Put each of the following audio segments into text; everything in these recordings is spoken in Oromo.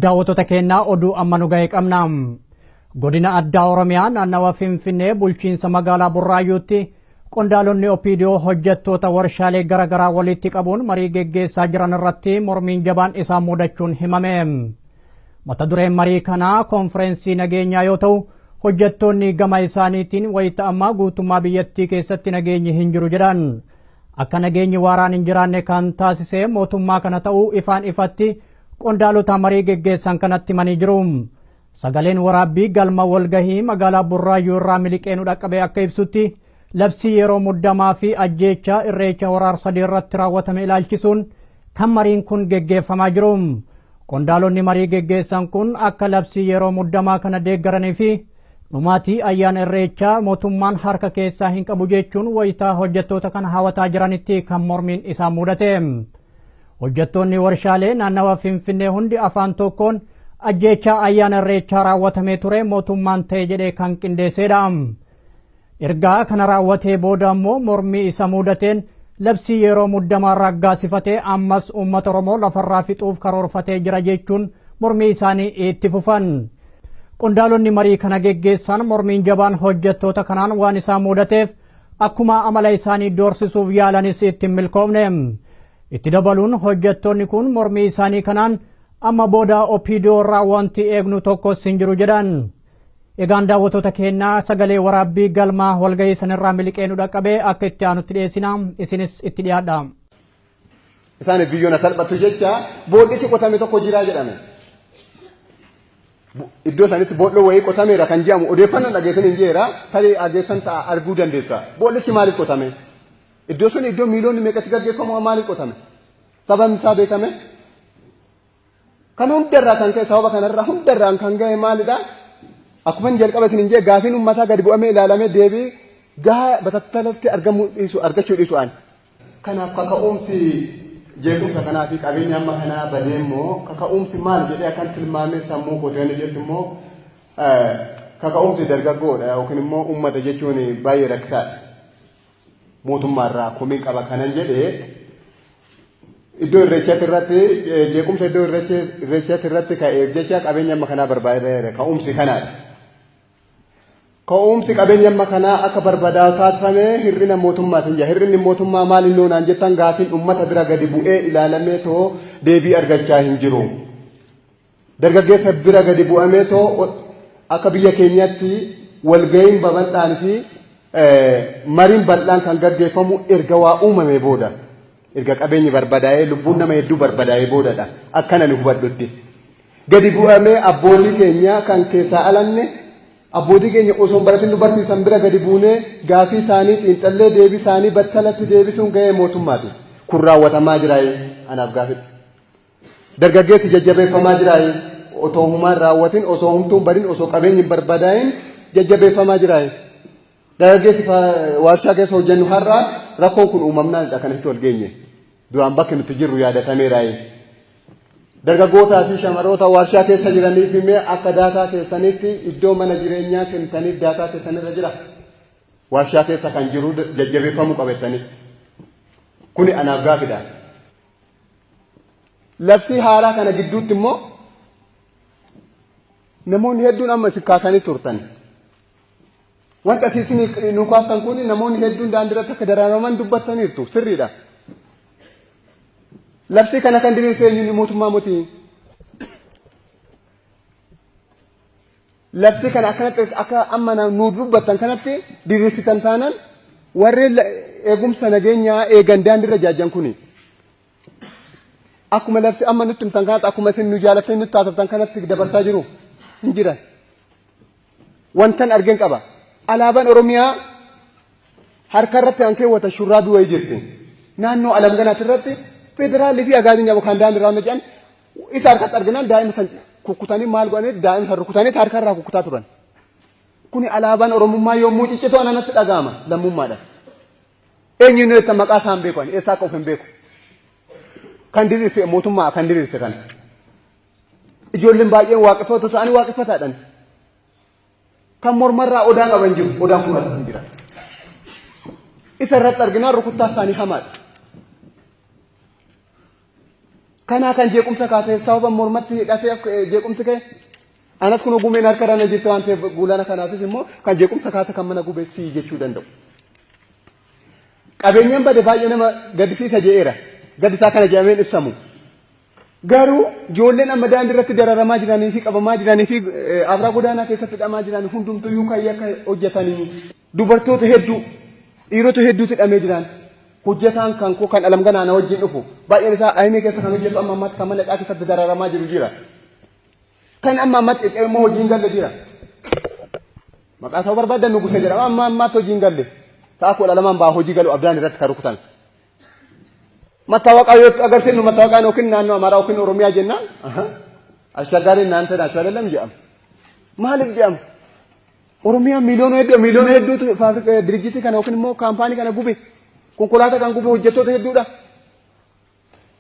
daawwattoota keenyaa oduu amma nu ga'e qabna. Godina addaa Oromiyaa naannawa Finfinnee bulchiinsa magaalaa Burraayyuutti qondaalonni OPDO hojjettoota warshaalee garaagaraa walitti qabuun marii geggeessaa jiran irratti mormiin jabaan isaan mudachuun himame. Mata dureen marii kanaa konferensii nageenyaa yoo ta'u hojjettoonni gama isaaniitiin wayita ammaa guutummaa biyyattii keessatti nageenyi hin jiru jedhan. Akka nageenyi waaraan hin jiraanne kan taasise mootummaa kana ta'uu ifaan ifatti qondaalota marii geggeessan kanatti himanii jiru. Sagaleen waraabbii galma walgahii magaalaa Burraayyuu irraa miliqee nu dhaqqabee akka ibsutti labsii yeroo muddamaa fi ajjeechaa irreecha Hora Arsadee irratti raawwatame ilaalchisuun kan mariin kun geggeeffamaa jiru. Qondaalonni marii geggeessan kun akka labsii yeroo muddamaa kana deeggaranii fi dhumaatii ayyaana irreechaa mootummaan harka keessaa hin qabu jechuun wayitaa hojjettoota kana hawataa jiranitti kan mormiin isaan mudate. Hojjettoonni warshaalee naannawa Finfinnee hundi afaan tokkoon ajjeechaa ayyaana irreechaa raawwatamee ture mootummaan ta'e jedhee kan qindeessedha. Ergaa kana raawwatee booda ammoo mormii isa mudateen labsii yeroo muddamaa raggaasifatee ammas uummata Oromoo lafarraa fixuuf karoorfatee jira jechuun mormii isaanii itti fufan. Qondaalonni marii kana geggeessan mormiin jabaan hojjettoota kanaan waan isaan mudateef akkuma amala isaanii doorsisuuf yaalanis itti hin milkoomne. Itti dabaluun hojjettoonni kun mormii isaanii kanaan amma booda OPDO irraa wanti eegnu tokkos hin jiru jedhan. Egaan daawwattoota keenyaa sagalee waraabbii galma walgahii sanirraa miliqee nu dhaqqabee akka itti aanutti dhiyeessina isinis itti dhiyaadha. Isaan biyyoona salphatu jecha boodhichi qotame tokko jiraa jedhame. Iddoo sanitti boodhoo wayii qotameera kan jedhamu odeeffannoo dhageessan hin jeera tarii dhageessan ta'a arguu dandeessa. Boodhichi maaliif qotame? Iddoo sun iddoo miiliyoonni meeqatti gaggeeffamu maaliif qotame? Sababni isaa beekame? Kan hundarraa kan ka'e sababa kanarraa hundarraan kan ga'e maalidha? Akkuma jalqaba isin hin jee gaafiin uummataa gadi bu'amee ilaalamee deebii gahaa batattalatti argachuu dhiisu aan. Kanaaf kaka'umsi jeequmsa kanaa fi qabeenya amma kanaa badee immoo kaka'umsi maal jedhee akkan tilmaamee sammuu kootanii jettu immoo kaka'umsi dargaggoodha yookiin immoo uummata jechuun baay'ee rakkisaadha. Mootummaarraa komii qaba kanan jedhee iddoo irreechaatti irratti jeequmsa iddoo irreechaatti irratti ka'eef jecha qabeenya amma kanaa barbaadeera ka'umsi kanaadha. Ka'umsi qabeenya amma kanaa akka barbaadaa taasifame hir'ina mootummaatiin jira. Hir'inni mootummaa maal inni oonaan jettan gaafiin uummata bira gadi bu'ee ilaalamee too deebii argachaa hin jiru. Dargaggeessa bira gadi bu'amee too akka biyya keenyatti walga'iin babal'aan fi mariin bal'aan kan gaggeeffamu erga waa uumamee booda. Erga qabeenyi barbadaa'ee lubbuun nama hedduu barbadaa'ee boodadha. Akkana ni hubadhutti. Gadi bu'amee abbootii keenya kan keessaa alanne abbootii keenya osoo baratin nu barsiisan bira gadi buunee gaafii isaanii xiinxallee deebii isaanii battalatti deebisuun ga'ee mootummaati. Kun raawwatamaa jiraayi anaaf gaafidha. Dargaggeessi jajjabeeffamaa jiraayi otoo humaan raawwatin osoo humtuun badin osoo qabeenyi barbadaa'in jajjabeeffamaa jiraayi. Dargaggeessi warshaa keessa hojjennu har'aa rakkoon kun uumamnaanidha kan itti wal geenye. Duraan bakki nuti jirru yaadatameeraayi. Dargaggootaa fi shamarroota warshaa keessa jiraniif immoo akka daataa keessanitti iddoo mana jireenyaa kennitaniif daataa keessanirra jira. Warshaa keessa kan jiru jajjabeeffamuu qabettanii. Kuni anaaf gaafidha. Labsii haaraa kana gidduutti immoo namoonni hedduun amma isin kaasanii turtan. Wanta isin nu kaastan kun namoonni hedduun daandiirratti akka daraaraman dubbattaniirtu sirriidha. Labsii kana kan diriirsee eenyuun mootummaa mootii. Labsii kana akkanatti akka amma nu dubbattan kanatti diriirsitan taanaan warreen eegumsa nageenyaa eegan daandiirra jaajjan kuni. Akkuma labsii amma nutti himtan kanatti akkuma isin nu jaalattanii nutti taasiftan kanatti dabarsaa jiru hin jiran. Wantan argeen qaba. Alaabaan Oromiyaa harka irratti kan keewwatan shurraabii wayii jirti. Naannoo alamganaatti irratti federaalii fi agaazii nyaaba kan daandii irraa jedhan isa harkatti arginaan daa'ima san kukkutanii maal godhanii daa'ima san rukutanii harka irraa kukkutaa turan. Kuni alaabaan Oromummaa yommuu ciccitu ananatti dhaga'ama lammummaadha. Eenyuun eessa maqaa isaan beekan eessaa akka of hin beeku. Kan diriirse mootummaa kan diriirse kana. Ijoolleen baay'een waaqeffatu ta'anii waaqeffataadhaan. Kan mormarraa odaan qaban jiru odaan kun hin jira. Isa irratti arginaan rukuttaa isaanii hamaadha. Kana kan jeequmsa kaasee sababa mormatti hidhatee jeequmsi kee anas kun ogumeen harka dana jirtu waan ta'eef guulana kanaafis immoo kan jeequmsa kaasa kan mana gubeessii jechuu danda'u. Qabeenyaan bade baay'ee nama gaddisiisa je'eera. Gaddisaa kana jedhameen ibsamu. Garuu ijoolleen amma daandii irratti dararamaa jiranii fi qabamaa jiranii fi abraa godaanaa keessatti hidhamaa jiran hundumtuyyuu kan yakka hojjetanii dubartoota hedduu dhiirota hedduutu hidhamee jiran. Hojjetaan kan koo kan alamganaa na wajjin dhufu baay'een isaa ayimee keessa kan hojjetu amma ammaatti kan mana hidhaa keessatti dararamaa jiru jira. Kan amma ammaatti immoo hojiin galle jira. Maqaa isaa barbaadan nu gusee jedhama amma ammaatti hojiin galle. Ta'a kudha lamaan baa hojii galu abdaan irratti kan rukutan. Mattaawaqaa yoo agarsiifnu mattaawaqaan yookiin naannoo Amaaraa yookiin Oromiyaa jennaan ashagaariin naannoo naannoo alallam jedhama. Maaliif jedhama? Oromiyaa miiliyoona hedduutu dirjitii kana yookiin immoo kaampaanii kana gube. Konkolaataa kan gube hojjettoota hedduudha.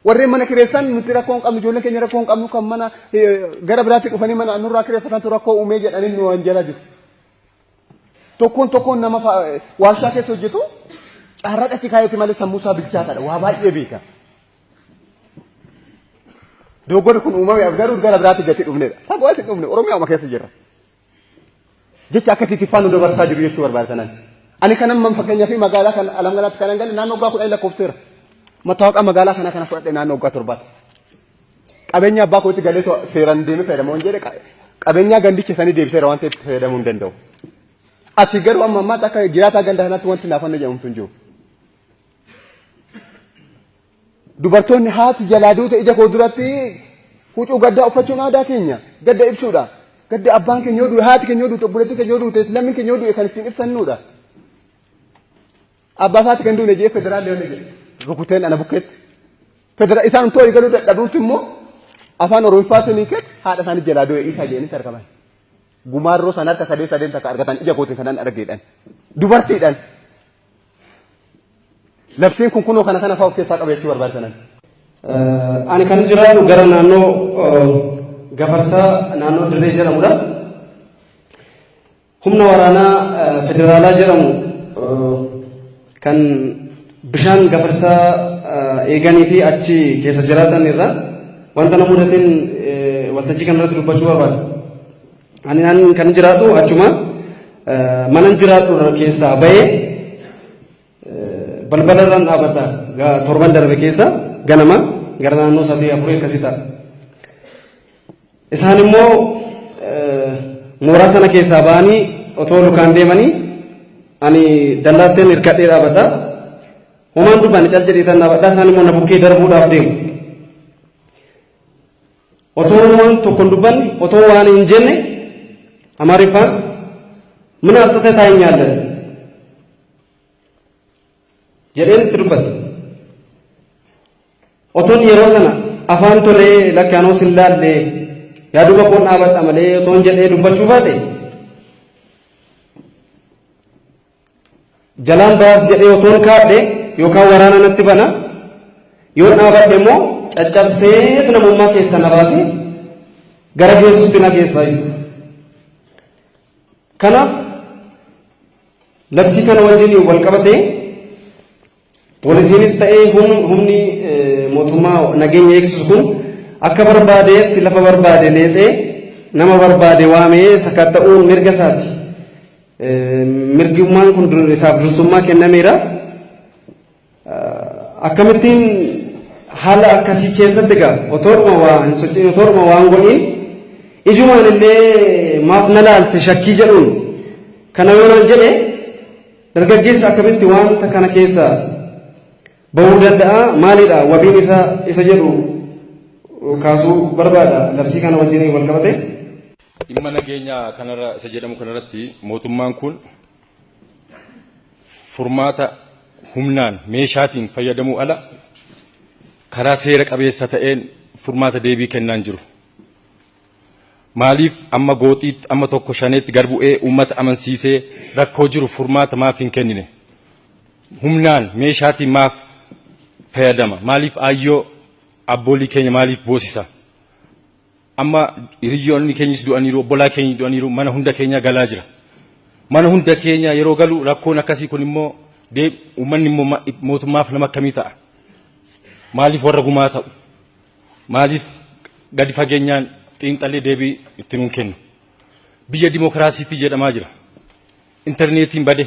Warreen mana kireessan nuti rakkoo hin qabnu ijoolleen keenya rakkoo hin qabnu kan mana gara biraatti dhufanii mana nurraa kireeffatantu rakkoo uumee jedhanii nu wanjala jiru. Tokkoon nama warshaa keessa hojjetu carraa dhatti kaayetti malee sammuu isaa bilchaataadha. Waa baay'ee beeka. Dogoggorri kun uumameef garuu gara biraatti gati dhufnedha. Fagoo asi dhufne Oromiyaa keessa jirra. Jecha akka titifaan nu dabarsaa jiru jechuu barbaadatan. Ani kanan man fakkeenyaa fi magaalaa kan alamganaatti kanan galle naannoo waggaa 10 lakkoofseera. Mattaawaqaa magaalaa kana fudhadhe naannoo waggaa 7. Qabeenya abbaa kootti galee seeraan deemee fayyadamoo hin jedhe qabeenya gandicha sanii deebiseera waan ta'eef fayyadamuu hin danda'u. Asii garuu amma ammaatti akka jiraataa ganda kanatti wanti naafannoo jedhamtu hin jiru. Dubartoonni haati jalaa duute ija koo duratti huccuu gaddaa uffachuun aadaa keenya gadda ibsuudha. Gadda abbaan keenya yoo du'e haati keenya yoo duute obboleettii keenya yoo duute lammiin keenya yoo du'e kan ittiin ibsannuudha. Abbaa faati kan duune jee federaalii yoo jedhe rukuteen ana bukkeetti. Isaan tooyi galuu dadhabuutti immoo afaan Oromoofaatiin keetti haadha isaanii jalaa du'e isaa jedhanii argaman. Gumaarroo sana harka sadeen takka argatan ija kootiin kanan argeedhaan. Dubartiidhaan. Labsiin kun kunoo kana fa'aa of keessaa qabeechuu barbaadatan. Ani kan jiraatu gara naannoo Gafarsaa naannoo Dirree jedhamudha. Humna waraanaa federaalaa jedhamu kan bishaan Gafarsaa eeganii fi achi keessa jiraatan irra wanta nama mudateen waltajjii kanarratti dubbachuu barbaada. Ani kan jiraatu achuma mana jiraatu keessaa bahee balbalarraan dhaabadha torban darbe keessa ganama gara naannoo 3-4 akkasii ta'a. Isaan immoo mooraa sana keessaa ba'anii otoo lukaan deemanii ani dallaatteen hirkadhee dhaabadha. Homaan dubban cal jedheetan dhaabadha isaan immoo na bukkee darbuudhaaf deemu. Otoo waan tokko dubbanni otoo waan hin jenne Amaariffaan ምን አርጥተህ ታየኛለህ jedheen itti dubbate. Otoon yeroo sana afaan tolee lakkaanoo sin laalle yaaduma koon dhaabadha malee otoon jedhee dubbachuu baate jalaan baas jedhee otoon kaadhe yookaan waraana natti bana yoo dhaabadhe immoo caccabsee namummaa keessa na baase gara geessuutti na geessaa jiru. Kanaaf labsii kana wajjin wal qabatee poolisiinis ta'ee humni mootummaa nageenya eegsisu kun akka barbaadeetti lafa barbaade leexee nama barbaade waamee sakatta'uun mirga isaati. Mirgummaan kun isaaf dursummaa kennameera. Akkamittiin haala akkasii keessatti egaa otooruma waa hin sochiin otooruma waan godhiin ijumaan illee maaf na laalte shakkii jedhuun kana yoo nan jedhe dargaggeessa akkamitti wanta kana keessa bahuu danda'a maalidha wabiin isa jedhu kaasuu barbaada labsii kana wajjin wal qabate. Dhimma nageenya kanarra isa jedhamu kanarratti mootummaan kun furmaata humnaan meeshaatiin fayyadamuu ala karaa seera qabeessa ta'een furmaata deebii kennaan jiru. Maaliif amma gooxiitti amma tokko shaneetti garbu'ee uummata amansiisee rakkoo jiru furmaata maaf hin kennine? Humnaan meeshaatiin maaf fayyadama? Maaliif ayyoo abboolii keenya maaliif boosisa? Amma hiriyoonni keenyis du'aniiru, obbolaa keenya du'aniiru, mana hunda keenya galaa jira. Mana hunda keenya yeroo galu rakkoon akkasii kun immoo uummanni immoo mootummaaf nama akkamii ta'a? Maaliif warra gumaa ta'u? maaliif gadi fageenyaan xiinxallee deebii itti nuun kennu. Biyya dimokiraasiitti jedhamaa jira. Intarneetiin bade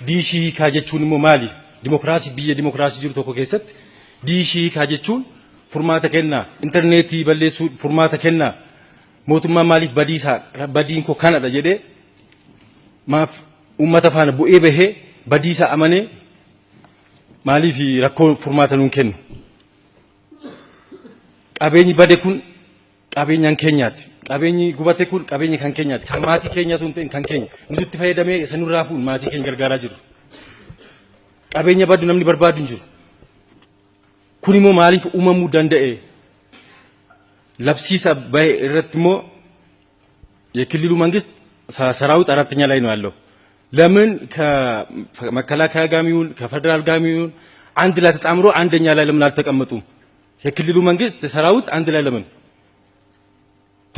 diishii hiikaa jechuun immoo maali? Dimokiraasii biyya dimokiraasii jiru tokko keessatti diishii hiikaa jechuun furmaata kennaa. Intarneetii balleessuu furmaata kennaa. Mootummaan maaliif badiin koo kanadha jedhee maaf uummata faana bu'ee bahee badiisaa amanee maaliif rakkoo furmaata nuun kennu. Qabeenyi bade kun qabeenyaan keenyaati. Qabeenyi gubate kun qabeenyi kan keenyaati. Kan maatii keenyaatu hin ta'in kan keenya. Nuti itti fayyadamee sanurraa fuun maatii keenya gargaaraa jiru. Qabeenya badu namni barbaadu hin jiru. Kun immoo maaliif uumamuu danda'e? Labsiisa bahe irratti immoo የክልሉ መንግስት ሰራዊት አራተኛ ላይ ነው ያለው። ለምን ከመከላከያ ጋሚውን ከፌደራል ጋሚውን አንድ ላይ ተጣምሮ አንደኛ ላይ ለምን አልተቀመጡም? የክልሉ መንግስት ሰራዊት አንድ ላይ ለምን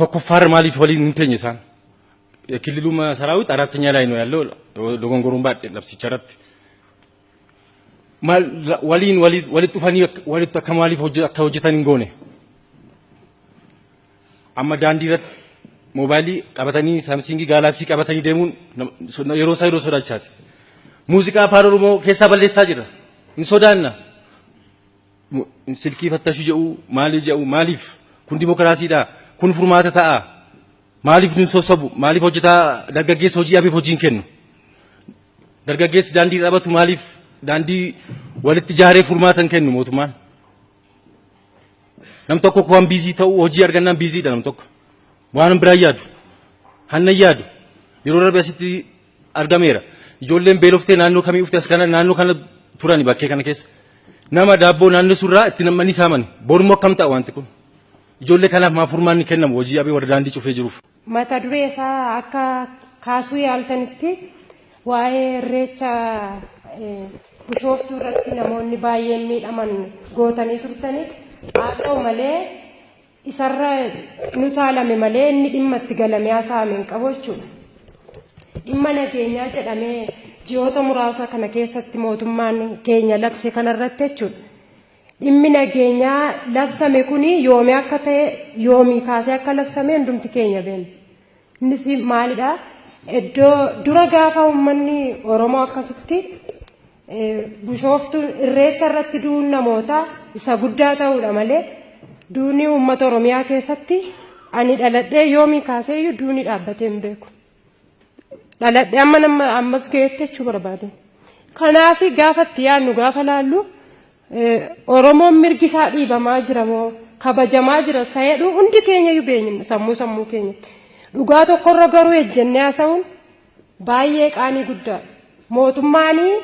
ተኮፋር ማሊፍ ወሊን እንተኝሳን የክልሉ ሰራዊት አራተኛ ላይ ነው ያለው። ለጎንጎሩምባ ለብሲቸረት ማል ወሊን ጡፋኒ ወሊት ከማሊፍ ከወጀታን እንጎነ አማ ዳንዲረት ሞባይሊ ቀበተኒ ሳምሲንግ ጋላክሲ ቀበተኒ ደሙን የሮሳ ሶዳቻት ሙዚቃ ፋሮሞ ኬሳ በለሳ ጅራ እንሶዳና ስልኪ ፈተሹ ጀው ማሊፍ ኩን ዲሞክራሲ ዳ ኩን ፉርማተ ታአ ማሊፍ ንሶሰቡ ማሊፍ ወጅታ ደርገጌስ ሆጂ አቢ ፎጂን ከኑ ደርገጌስ ዳንዲ ረበቱ ማሊፍ ዳንዲ ወልት ጃሬ ፉርማተን ከኑ ሞቱማን ነምቶኮ ኮን ቢዚ ተው ሆጂ አርገናን ቢዚ ዳ ነምቶኮ waan biraayyaadu hannayyaadu yeroo rabbiasitti argameera ijoolleen beeloftee naannoo kamii ufte as kana naannoo kana turani bakkee kana keessa nama daabboo naannoo surraa itti namni saamani borummoo akkam ta'a wanti kun ijoollee kanaaf maa furmaanni kennamu hojii abee warra daandii cufee jiruuf. Mata duree isaa akka kaasuu yaaltanitti waa'ee irreecha bishooftuu irratti namoonni baay'een miidhaman gootanii turtani haa ta'u malee isarra nutaalame malee inni dhimma itti galamee haasa'ameen qabu jechuudha. Dhimma nageenyaa jedhamee ji'oota muraasa kana keessatti mootummaan keenya labse kanarratti jechuudha. Dhimmi nageenyaa labsame kuni yoomii akka ta'e yoomii kaasee akka labsame hundumti keenya beekna. Innis maalidhaa? Iddoo dura gaafa uummanni Oromoo akkasitti bishooftuu irreecha irratti du'uun namoota isa guddaa ta'uudha malee duuni uummata Oromiyaa keessatti ani dhaladhee yoomii kaaseeyyuu duuni dhaabbatee hin beeku. Dhaladhee ammas geette jechuu barbaade. Kanaaf gaafa itti yaadnu gaafa laallu Oromoon mirgi isaa dhiibamaa jira moo kabajamaa jira sayedhu hundi keenya iyyuu beekna sammuu keenya. Dhugaa tokkorra garuu ejjennee haasa'uun baay'ee qaanii guddaadha. Mootummaanii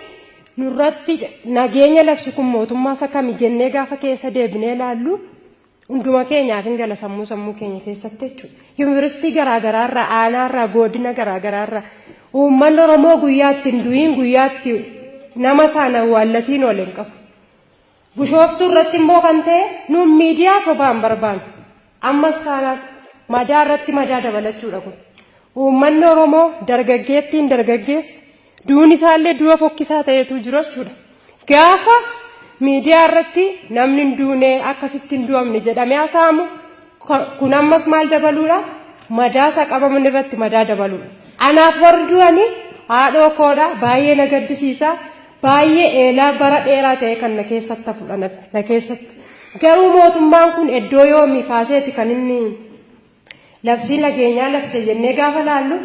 nurratti nageenya labsu kun mootummaa isa kami jennee gaafa keessa deebinee laallu hunduma keenyaaf hin gala sammuu keenya keessatti jechuudha. Yuunivarsiitii garaagaraarraa aanaarraa godina garaagaraarraa uummanni Oromoo guyyaatti hin du'iin guyyaatti nama sana awwaallatiin waliin qabu. Bishooftuu irratti immoo kan ta'e nuun miidiyaa sobaan barbaannu ammas saanaan madaa irratti madaa dabalachuudha kun. Uummanni Oromoo dargaggeettiin dargaggeessi duun isaallee du'a fokkisaa ta'etu jiru jechuudha. Gaafa miidiyaa irratti namni hin duune akkasitti hin du'amne jedhamee haasa'amu kun ammas maal dabaluudha? Madaa isa qabaman irratti madaa dabaluudha. Anaaf warri du'anii haadhoo koodha baay'ee na gaddisiisa baay'ee eelaa bara dheeraa ta'e kan na keessatti fudhanat na keessatti. Garuu mootummaan kun iddoo yoomii kaaseeti kan inni labsii nageenyaa labse jennee gaafa laallu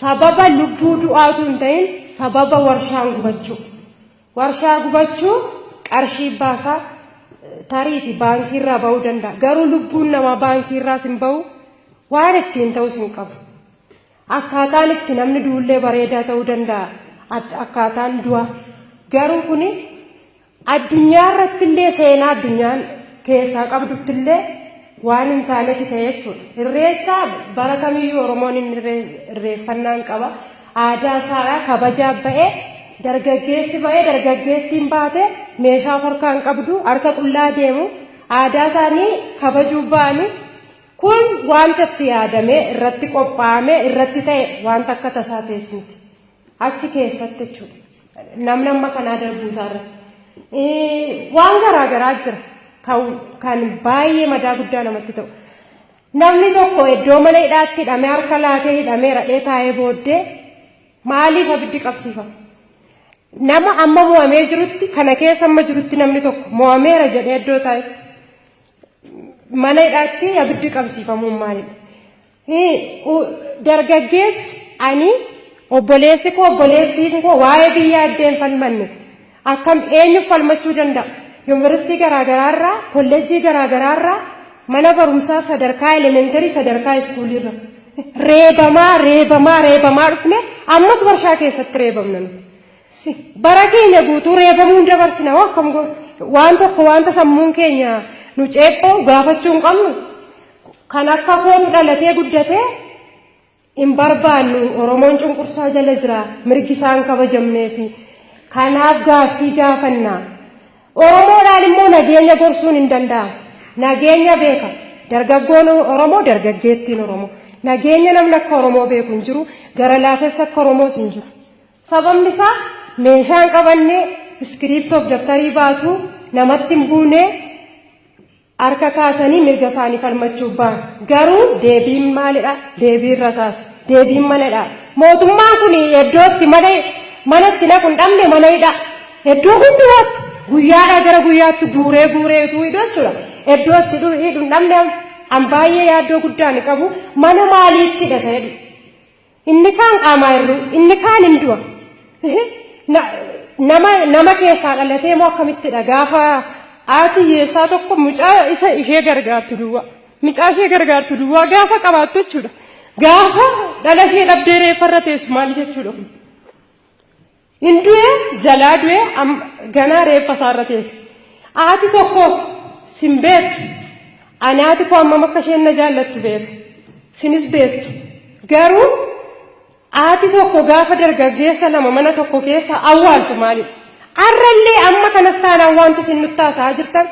sababa lubbuu du'aatu hin ta'in sababa warshaan gubachuu. Warshaa gubachuu qarshii baasaa tariiti baankii irraa ba'uu danda'a. Garuu lubbuun namaa baankii irraas hin ba'u waan ittiin ta'us hin qabu. Akkaataan itti namni du'ullee bareedaa ta'uu danda'a. Akkaataan du'a. Garuu kuni addunyaa irratti illee seenaa addunyaan keessaa qabduttillee waan hin taanetti ta'e jechuudha. Irreessa bara kamiyyuu Oromoon irreeffannaan qaba. Aadaa isaa kabajaa ba'ee dargaggeessi ba'ee dargaggeettiin baate meeshaa harkaan qabdu harka qullaa deemu aadaa isaanii kabajuu ba'anii kun wanta itti yaadamee irratti qophaa'amee irratti ta'e wanta akka tasaa teessumti achi keessatti jechuudha. Namni amma kanaa darbuu isaarratti waan garaagaraa jira kan baay'ee madaa guddaa namatti ta'u. Namni tokko iddoo mana hidhaatti hidhamee harka laatee hidhamee radhee taa'ee booddee maaliif abiddi qabsiifama? Nama amma mo'amee jirutti kana keessa amma jirutti namni tokko mo'ameera jedhee iddoo taa'etti mana hidhaatti abiddi qabsiifamuun maalidha? Dargaggeessi ani obboleessi koo obboleettiin koo waa'ee biyya addeen falmanne akkam eenyuuf falmachuu danda'a? Yuunivarsiitii garaagaraarraa kolleejjii garaagaraarraa mana barumsaa sadarkaa elementarii sadarkaa iskuulirra reebamaa dhufne ammas warshaa keessatti reebamna. Bara keenya guutuu reebamuun dabarsina akkam waan tokko wanta sammuun keenya nu ceephoo gaafachuu hin qabnu kan akka kootu dhalatee guddatee hin barbaannu Oromoon cunqursaa jala jira mirgi isaan kabajamnee fi kanaaf gaaffii gaafannaa. Oromoodhaan immoo nageenya gorsuun hin danda'amu. Nageenya beeka dargaggoon Oromoo dargaggeettiin Oromoo nageenya namni akka Oromoo beeku hin jiru gara laafessa akka Oromoos hin jiru. Sababni isaa meeshaan qabannee iskiriiptoof daftarii baatu namatti hin buune harka kaasanii mirga isaanii falmachuuf ba'an. Garuu deebiin maalidha? Deebiin rasaas deebiin manadha. Mootummaan kun iddootti manatti naqu hin dhabne mana hidha. Iddoo hundumaatti guyyaadhaa gara guyyaatti guureetu hidhu jechuudha. Iddootti hidhu hin dhabne an baay'ee yaaddoo guddaa ni qabu. Mana maaliitti dhasa jedhu. Inni kaan qaamaa irru inni kaan hin du'a. Nama keessaa dhalatee moo akkamittidha gaafa haati hiyyeessaa tokko mucaa ishee gargaartu duwwaa gaafa qabaattu jechuudha. Gaafa dhala ishee dhabdee reeffarra teessu maal jechuudha. Hin du'e jalaa du'e ganaa reeffa isaarra teessi. Haati tokko sin beektu ani haati koo hammam akka isheen na jaallattu beeku sinis beektu garuu haati tokko gaafa dargaggeessa lama mana tokko keessa awwaaltu maalidha? Arrallee amma kanas taanaan wanti isin nutti haasa'aa jirtan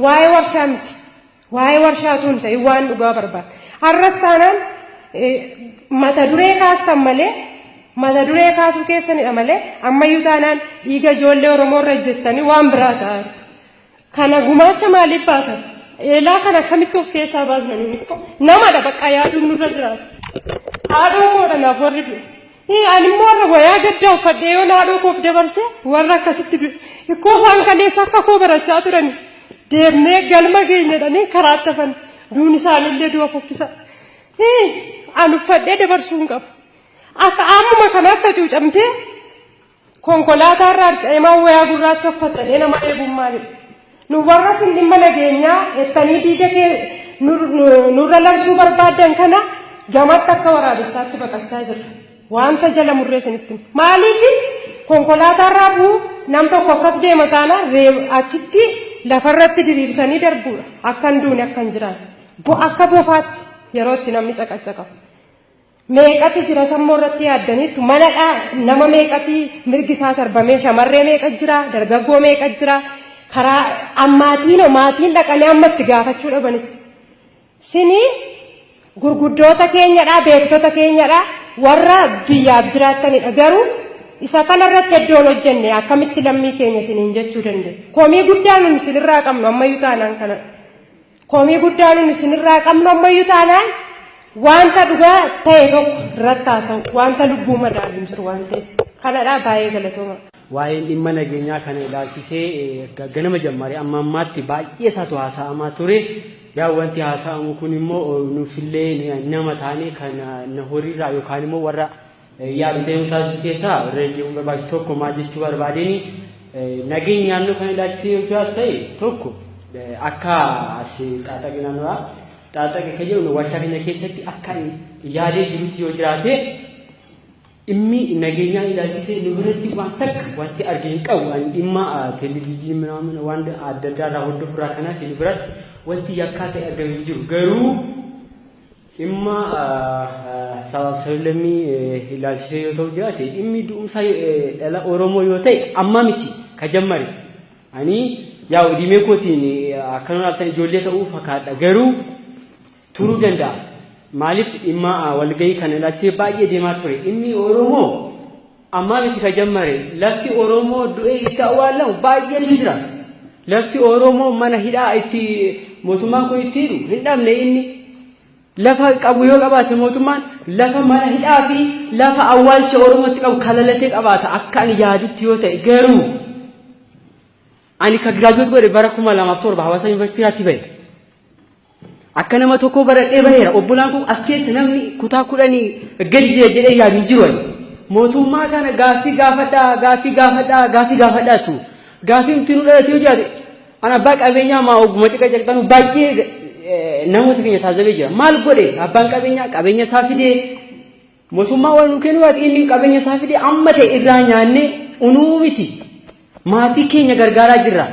waa'ee warshaa miti. Waa'ee warshaatu hin ta'in waan dhugaa barbaada. Har'as taanaan mata duree kaastan malee mata duree kaasuu keessanidha malee ammayyuu taanaan dhiiga ijoollee Oromoo irra jettanii waan biraa haasa'aa jirtu. Kana gumaacha maaliif baasan? Eelaa kana akkamitti of keessaa baasna nuyi? Namadha bakka yaaduun nurra jiraatu. Haadhoo koodha naaf warri du'e. Ani immoo warra wayaa gaddaa uffadhee yoo haadhoo koof dabarse warra akkasitti du'e. Ikkoo isaan kaleessa akka koo barachaa turani. Deemnee galma geenyedhanii karaatti hafan. Duun isaanillee du'a fokkisa. Ani uffadhee dabarsuu hin qabu. Akka ammuma kana akka cuucamtee konkolaataa irraa harca'emaa wayaa gurraacha uffattanii nama eeguun maalidha? Nu warra sin dhimma nageenyaa ettanii diida kee nurra labsuu barbaadan kana gamatti akka waraabessaatti baqachaa jira. Wanta jala murree isinitti maaliif konkolaataa irraa bu'u nam tokko akkas deema taana achitti lafarratti diriirsanii darbuudha. Akka hin duune akka hin jiraanne. Akka bofaatti yeroo itti namni caqacaqa. Meeqatti jira sammuu irratti yaaddaniitu manadhaa nama meeqatti mirgi isaa sarbamee shamarree meeqa jira dargaggoo meeqa jira. Karaa maatiin dhaqanii ammatti gaafachuu dhabanitti. Sinii gurguddoota keenyadhaa beektota keenyadhaa warra biyyaaf jiraatanidha. Garuu isa kanarratti iddoon hojjenne akkamitti lammii keenya siniin jechuu dandeenya. Komii guddaa nuti isinirraa qabnu ammayyuu taanaan kana. Komii guddaa nuti isinirraa qabnu ammayyuu taanaan wanta dhugaa ta'e tokko irratti haasa'u wanta lubbuu madaalu hin jiru waan ta'eef. Kanadhaa baay'ee galatooma. Waa'een dhimma nageenyaa kana ilaalchisee ganama jammaree amma ammaatti baay'ee isaatu haasa'amaa ture. Yaa wanti haasa'amu kun immoo nuufillee nama taane kan horiirraa yookaan immoo warra yaadotee nu taasisu keessaa reediyoon barbaachisu tokko maal jechuu barbaadeen nageenya naannoo kana ilaalchisee yoo jiraatu ta'e tokko akka xaaxaqee naannoo xaaxaqee kan jedhu warshaa keenya keessatti akka yaadee jirutti yoo jiraate immi nageenyaa ilaalchisee nu biratti waan takka wanti arginu qabu dhimma televiiziyoonii waan adda addaa irraa hordofurraa kanaaf nu biratti wanti yakkaa ta'e argamu jiru garuu dhimma sabab sablammii ilaalchisee yoo ta'u jiraate dhimmi du'umsa dhala Oromoo yoo ta'e amma miti ka jammare ani yaa dhimee kootiin akkanuma altan ijoollee ta'uu fakkaadha garuu turuu danda'a. Maaliif dhimma walgahii kana ilaalchisee baay'ee deemaa ture dhimmi Oromoo amma miti ka jammare lafti Oromoo du'ee itti awwaalamu baay'ee jira lafti Oromoo mana hidhaa itti mootummaan kun itti hin dhabne inni lafa qabu yoo qabaate mootummaan lafa mana hidhaa fi lafa awwaalcha Oromootti qabu kalalatee qabaata akka ani yaadutti yoo ta'e garuu ani ka giraajuweet godhe bara 2007 Hawaasa Yuunivarsiitiitti bahe akka nama tokko baradhee baheera obbolaan kun as keessa namni kutaa 10 gadi jedhee yaadu hin jiru mootummaa kana gaaffii gaafadhaatu gaaffii mti nu dhalate yoo jaate ana abbaa qabeenyaa maa oguma xiqqaa jalqabnu baay'ee namoota keenya taasisee jira maal godhe abbaan qabeenya isaa fidee mootummaa waan nu kennu waati inni qabeenya isaa fidee amma ta'e irraa nyaanne unuu miti maatii keenya gargaaraa jirra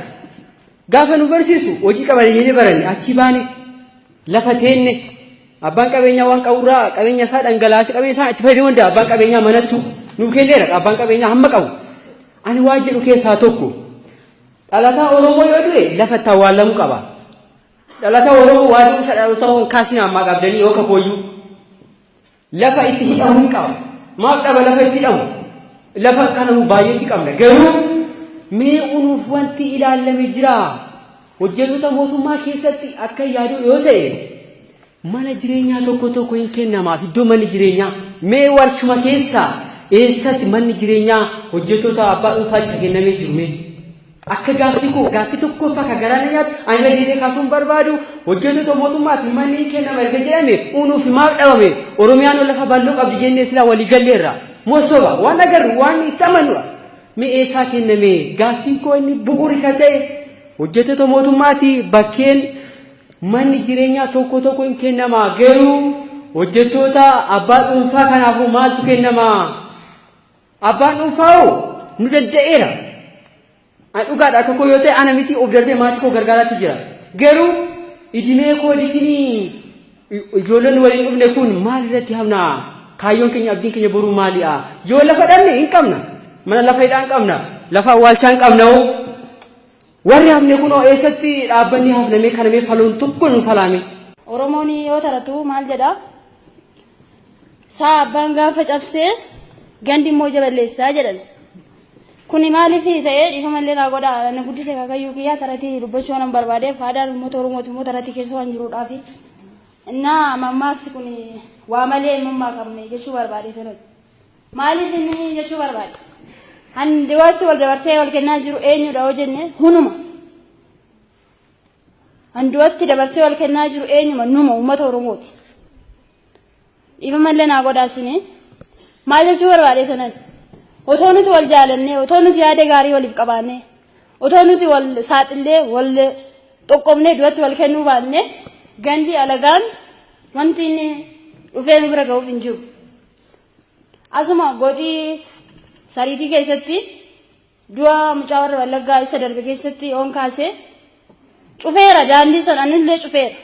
gaafa nu barsiisu hojii qabalee baranne achi baane lafa teenne abbaan qabeenyaa waan qaburraa qabeenya isaa dhangalaasee qabeenya isaa itti fayyadamu danda'a abbaan qabeenyaa manattu nu kenneera abbaan qabeenyaa hamma qabu ani waa jedhu keessaa tokko dhalataa Oromoo yoo du'e lafa itti awwaalamuu qaba dhalataa Oromoo waa dhuunfa dhalotaa kaasina ammaa qabdanii yoo kakooyyuu lafa itti hidhamuu qaba maaf dhaba lafa itti hidhamu lafa kana baay'eetti qabna garuu mee unuuf wanti ilaalame jira hojjettoota mootummaa keessatti akka yaadu yoo ta'e mana jireenyaa tokko hin kennamaaf iddoo manni jireenyaa mee warshuma keessaa eessatti manni jireenyaa hojjettoota abbaa dhuunfaatti kennamee jiru mee akka gaaffii tokko fakka garaan nyaatu ani deemee kaasuun barbaadu hojjettoota mootummaatti manni kennama erga jedhame unuuf maaf dhabame Oromiyaan lafa bal'oo qabdi jennee silaa walii galleerra moosoba waan agarru waan itti amannu mee eessaa kenname gaaffii koo inni bu'uuri ka ta'e hojjettoota mootummaatti bakkeen manni jireenyaa tokko hin kennama garuu hojjettoota abbaa dhuunfaa kanaafuu maaltu kennama abbaan dhuunfaa nu danda'eera ani dhugaadha akka koo yoo ta'e ana miti of darbee maatii koo gargaaraatti jira garuu idimee koo difinii ijoolleen waliin dhufne kun maal irratti hamna kaayyoon keenya abdiin keenya boruu maali'a yoo lafa dhabne hin qabna mana lafa hidhaa hin qabna lafa awwaalchaa hin qabna warri hafne kun eessatti dhaabbanni hafnamee kanamee faloon tokko nu falame Oromoon yoo taratu maal jedha saa abbaan gaafa cabsee gandi immoo jaballeessaa jedhan kuni maaliif ta'ee dhiifamallee naa godha na guddise kakayyuu kiyyaa taratii dubbachuu waan barbaadeef aadaan uummata Oromooti immoo taratii keessa waan jiruudhaaf innaa mammaaksi kun waa malee mammaa qabne jechuu barbaade tanatti maaliif inni jechuu barbaade handi watti wal dabarsee wal kennaa jiru eenyudha yoo jenne hunuma handi watti dabarsee wal kennaa jiru eenyuma numa uummata Oromooti dhiifamallee naa godhaasini maal jechuu barbaade tanatti otoo nuti wal jaalannee otoo nuti yaada gaarii waliif qabaannee otoo nuti wal saaxillee wal xoqqomnee duratti wal kennuu baannee gandi alagaan wanti inni dhufee nu bira ga'uuf hin jiru asuma godii sariitii keessatti du'a mucaa warra Wallaggaa isa darbe keessatti oon kaasee cufeera daandii san anillee cufeera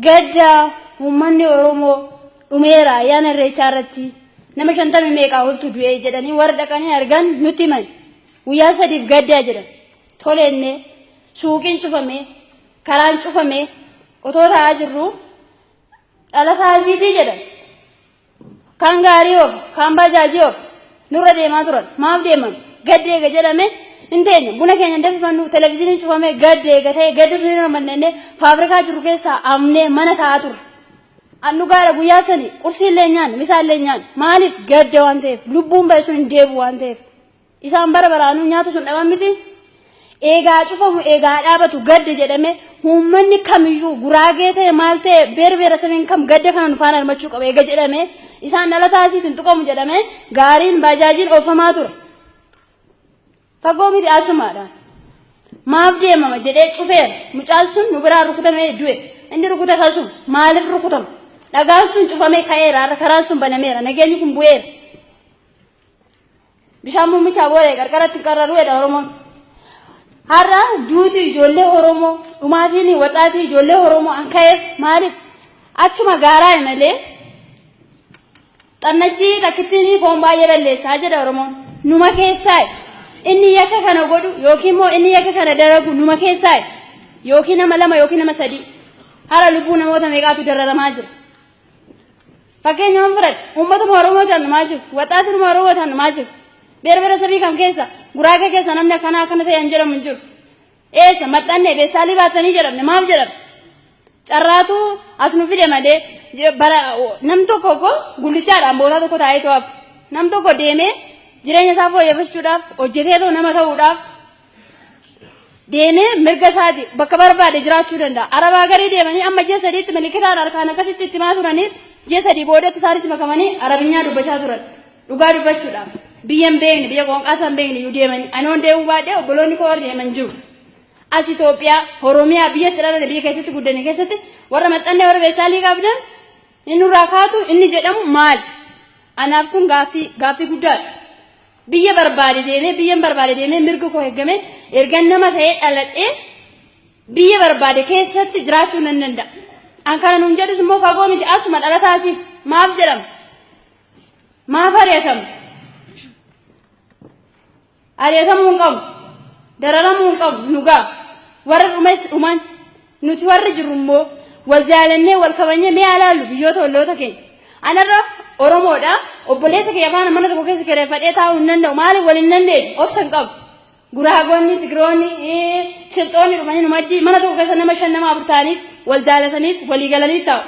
gadda uummanni Oromoo dhumeera ayyaana irreechaa irratti nama 50 meeqaa oltu du'ee jedhanii warra dhaqanii argan nutti himan guyyaa 3 gaddaa jedhan toleenne suuqiin cufame karaan cufame otoo taa'aa jirru dhalataa asiitii jedhan kan gaarii of kan bajaajii of nurra deemaa turan maaf deeman gaddeega jedhame hin teenye buna keenya danfifannu televezyiiniin cufame gaddeega ta'e gadda sun irra mannenne faabrikaa jiru keessaa amnee mana taa'aa turre annu gaara guyyaa sani qursiillee nyaan misaallee nyaan maaliif gadda waan ta'eef lubbuun bahe sun hin deebu waan ta'eef isaan bara baraanuu nyaata sun dhaban miti eegaa cufamu eegaa dhaabatu gadda jedhame uummanni kamiyyuu guraagee ta'e maal ta'e beera saniin kam gadda kana nufaan armachuu qaba eega jedhame isaan dhalataa asiitiin tuqamu jedhame gaariin baajaajiin oofamaa ture fagoo miti asumaadhaan maaf deemama jedhee cufeera mucaan sun nu biraa rukutamee du'e inni rukuta isaa sun maaliif rukutama dhagaan sun cufamee ka'eera karaan sun banameera nageenyi kun bu'eera bishaan muumichaa booda qarqaratti qarraruudha Oromoon har'a duuti ijoollee Oromoo dhumaatiin waxaatii ijoollee Oromoo an ka'eef maaliif achuma gaaraa malee xannachi takkittiin foon baay'ee balleessaa jedha Oromoon numa keessaa inni yakka kana godhu yookiin immoo inni yakka kana dalagu numa keessaa yookiin nama 2 yookiin nama 3 har'a lubbuu namoota meeqaatu dararamaa jira fakkeenyaaf fudhadhe uummatuma Oromoo tannumaa jiru waxaatiin Oromoo tannumaa jiru beera sabii kam keessa guraagee keessa namni akkana ta'e hin jedhamu hin jiru Eessa maxxanne beessaalii baatanii jedhamne maaf jedhamne? Carraatu as nu fide malee nam tokko gullichaadhaan boodaa tokko taa'ee to'aaf. Nam tokko deemee jireenya isaa fooyyeffachuudhaaf hojjetee nama ta'uudhaaf deemee mirga isaati bakka barbaade jiraachuu danda'a. Arabaa garii deemanii amma ji'a sadiitti milikitaan harkaan akkasitti itti maa turanii ji'a sadii boodatti isaanitti makamanii arabinyaa dubbachaa turan. Dhugaa dubbachuudhaaf biyya hin beekne biyya qoonqaasa hin beekne iyyuu deemanii ani hon deemuu baadhee obboloonni koo warri deeman jiru. As Itoophiyaa Oromiyaa biyya itti dhalate biyya keessatti guddane keessatti warra maxxannee warra beessaalii qabdan inni irraa kaatu inni jedhamu maali? Anaaf kun gaaffii guddaadha. Biyya barbaade deemee mirga koo eeggame erga nama ta'ee dhaladhee biyya barbaade keessatti jiraachuu nan danda'a. An kana nuun jedhus immoo fagoo miti asuma dhalataasiif maaf jedhama? Maaf ari'atamu? Ari'atamuu hin qabu. Dararamuu hin qabu nugaa. Warra dhumes dhuman nuti warri jirru immoo wal jaalannee wal kabajnee mee alaallu biyyoota olloota keenya. Anarra Oromoodha obboleessa kiyya faana mana tokko keessa kireeffadhee taa'uu hin danda'u maaliif wal hin dandeenye obsa hin qabu. Guraagonni Tigiroonni Shilxoonni dhumanii numaddii mana tokko keessa nama 5 nama 4 ta'aniit wal jaalataniit walii galaniit taa'u.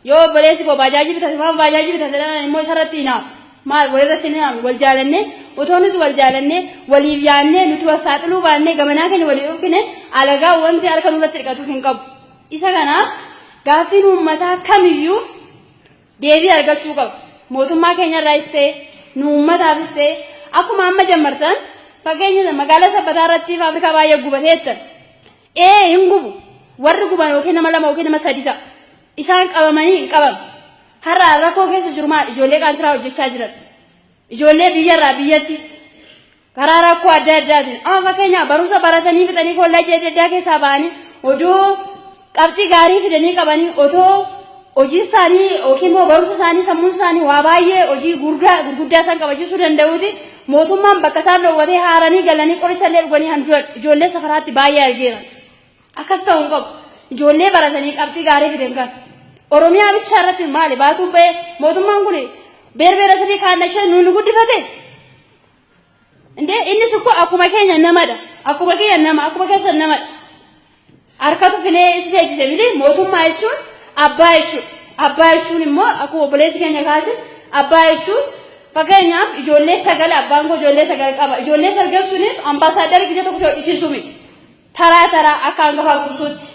Yoo obboleessi koo baajaajii bitate maaf baajaajii bitate immoo isarratti hinaaf. Maal walirratti hinaaf wal jaalannee otoo nuti wal jaalannee waliif yaannee nuti wal saaxiluu baannee gamanaa keenya walii dhufne alagaa wanti harka nurratti dhiqatuuf hin qabu. Isa kanaaf gaaffiin uummataa kamiyyuu deebii argachuu qabu. Mootummaa keenyarraas ta'e nu uummataafis ta'e akkuma amma jammartan fakkeenya magaalaa sabbataa irratti faabrikaa baay'ee gubateettan. Hin gubu warri guban yookiin nama 2 yookiin nama 3 ta'a. Isaan qabamanii hin qabamu. Har'a rakkoo keessa jiru maal ijoollee qaansiraa hojjechaa jiran. Ijoollee biyyarraa biyyatti karaa rakkoo adda addaatiin fakkeenyaaf barumsa baratanii fixanii kollaajii adda addaa keessaa ba'anii odoo qabxii gaarii fidanii qabanii otoo hojii isaanii yookiin immoo barumsa isaanii sammuun isaanii waa baay'ee hojii gurguddaa isaan qabachiisuu danda'uuti mootummaan bakka isaan dhoowwatee haaranii galanii qoricha illee dhuganii handuudha ijoollee safaraatti baay'ee argeera. Akkas ta'uu hin qabu. Ijoollee baratanii qabxii gaarii fidan kan Oromiyaa bichaa irratti maali baatuun ba'ee mootummaan kun beerbeera sadii kaannashee nuuni guddifate. Innis ikkoo akkuma keenya namadha. Akkuma keenya nama akkuma keessa namadha. Harkatu filee isiteechise miti mootummaa jechuun abbaa jechuudha. Abbaa jechuun immoo akkuma obboleessi keenya kaase abbaa jechuun fakkeenyaaf ijoollee 9 abbaan koo ijoollee 9 qaba. Ijoollee 9 suniif ambaasaadarri biyya tokko hodhisiisu miti. Taraa akka hangafaa kuusuutti.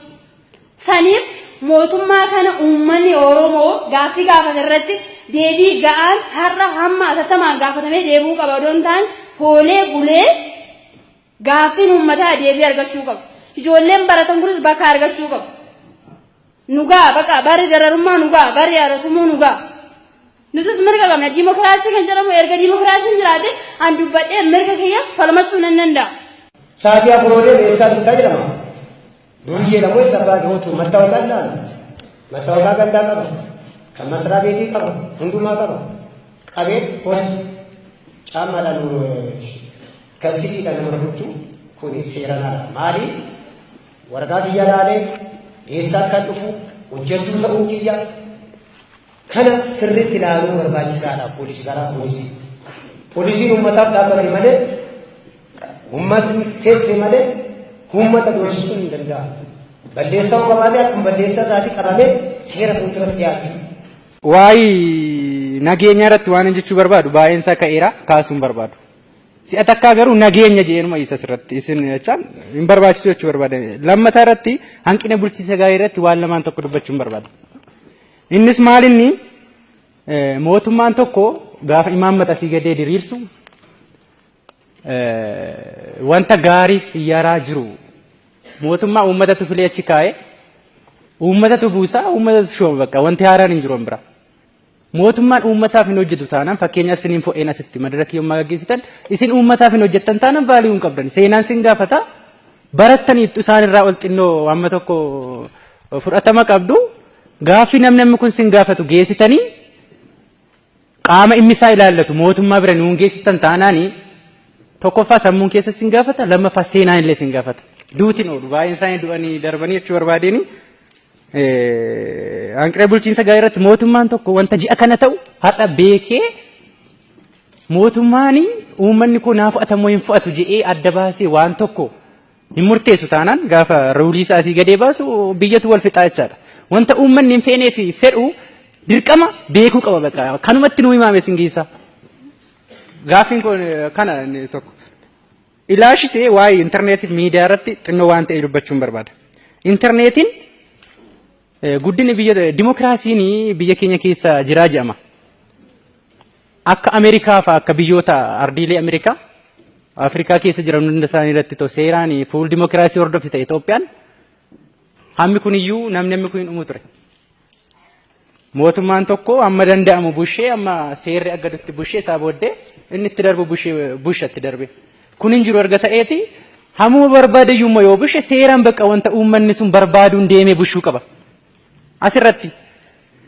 Saniif mootummaa kana uummanni Oromoo gaaffii gaafate irratti deebii ga'aan har'a hamma atattamaan gaafatamee deebi'uu qaba odoon ta'an hoolee bulee gaaffiin uummataa deebii argachuu qaba. Ijoolleen baratan kunis bakka argachuu qabu. Nugaa bakka bari dararummaa nugaa bari yaadatumuu nugaa. Nutis mirga qabna diimokiraasii kan jedhamu erga diimokiraasiin jiraate an dubbadhee mirga kiyya falmachuu nan danda'a. Saatii afuroodee beessaa bittaa jedhama. Durii jedhamu isa baay'ootu mattaawaqaa ilaala. Mattaawaqaa gandaa qaba. Kan masraa beetii qaba. Hundumaa qaba. Qabee horii caammaadhaan kaskisiidhaan nama ruchuu kun seeranaadha. Maali? Waraqaa kiyya laalee eessaa kan dhufu hojjechuu ta'uu kiyya kana sirriitti ilaaluu barbaachisaadha. Poolisii karaa poolisii. Poolisiin uummataaf dhaabbate malee uummatni keesse malee uummata doorsisuu hin danda'a. Balleessaa uumamaa akkuma balleessaa isaatii qabamee seera fuulduratti dhiyaachuu. Waa'ee nageenya irratti waan jechuu barbaadu baay'een isaa ka'eera kaasuun barbaadu. Si'a takkaa garuu nageenya jedheenuma isa irratti isin jechaan hin barbaachisu jechuu barbaada. Lammataa irratti hanqina bulchiinsa gaarii irratti waan lamaan tokko dubbachuun barbaada. Innis maalinni mootummaan tokko gaafa imaammata asii gadee diriirsu wanta gaariif yaraa jiru mootummaa uummatatu filee achi kaa'e uummatatu buusaa uummatatu shooma bakka wanti haaraan hin jiru bira. Mootummaan uummataaf hin hojjetu taanaan fakkeenyaaf isiniin fo'een asitti madarakii yommuu gaggeessitan isin uummataaf hin hojjettan taanaan vaalii hin qabdan. Seenaan sin gaafata barattaniittu isaan irraa ol xinnoo amma tokko fudhatama qabdu gaaffii namni kun sin gaafatu geessitanii qaama immisaa ilaallatu mootummaa bira nuun geessitan taanaanii tokkoffaa sammuun keessa sin gaafata lammaffaa seenaan illee sin gaafata. Duutiin oolu baay'een isaanii du'anii darbanii jechuu barbaadeenii. Hanqina bulchiinsa gaarii irratti mootummaan tokko wanta ji'a kana ta'u har'a beekee mootummaan uummanni kun naa fudhatamoo hin fudhatu jedhee adda baasee waan tokko hin murteessu taanaan gaafa ruulii isaa asii gadee baasu biyyatu wal fixaa jechaadha. Wanta uummanni hin feenee fi fedhu dirqama beekuu qaba bakka kanumatti nuu himaame singiisa. Gaaffiin kun kana tokko. Ilaashisee waa'ee intarneetii fi miidiyaa irratti xinnoo waan ta'e dubbachuun barbaada. Intarneetiin guddinni biyya dimokiraasiin biyya keenya keessa jiraa jedhama. Akka Ameerikaa fa'aa akka biyyoota ardiilee Ameerikaa Afrikaa keessa jiran hunda isaanii irratti ta'u seeraan fuul dimokiraasii hordofti ta'e Itoophiyaan hammi kun iyyuu namni kun hin dhumu ture. Mootummaan tokko amma danda'amu bushee amma seerri aggadutti bushee isaa booddee inni itti darbu bushatti darbe. Kun hin jiru erga ta'eeti hamuma barbaade iyyuu yoo bushe seeraan bakka wanta uummanni sun barbaaduun deemee bushuu qaba. Asirratti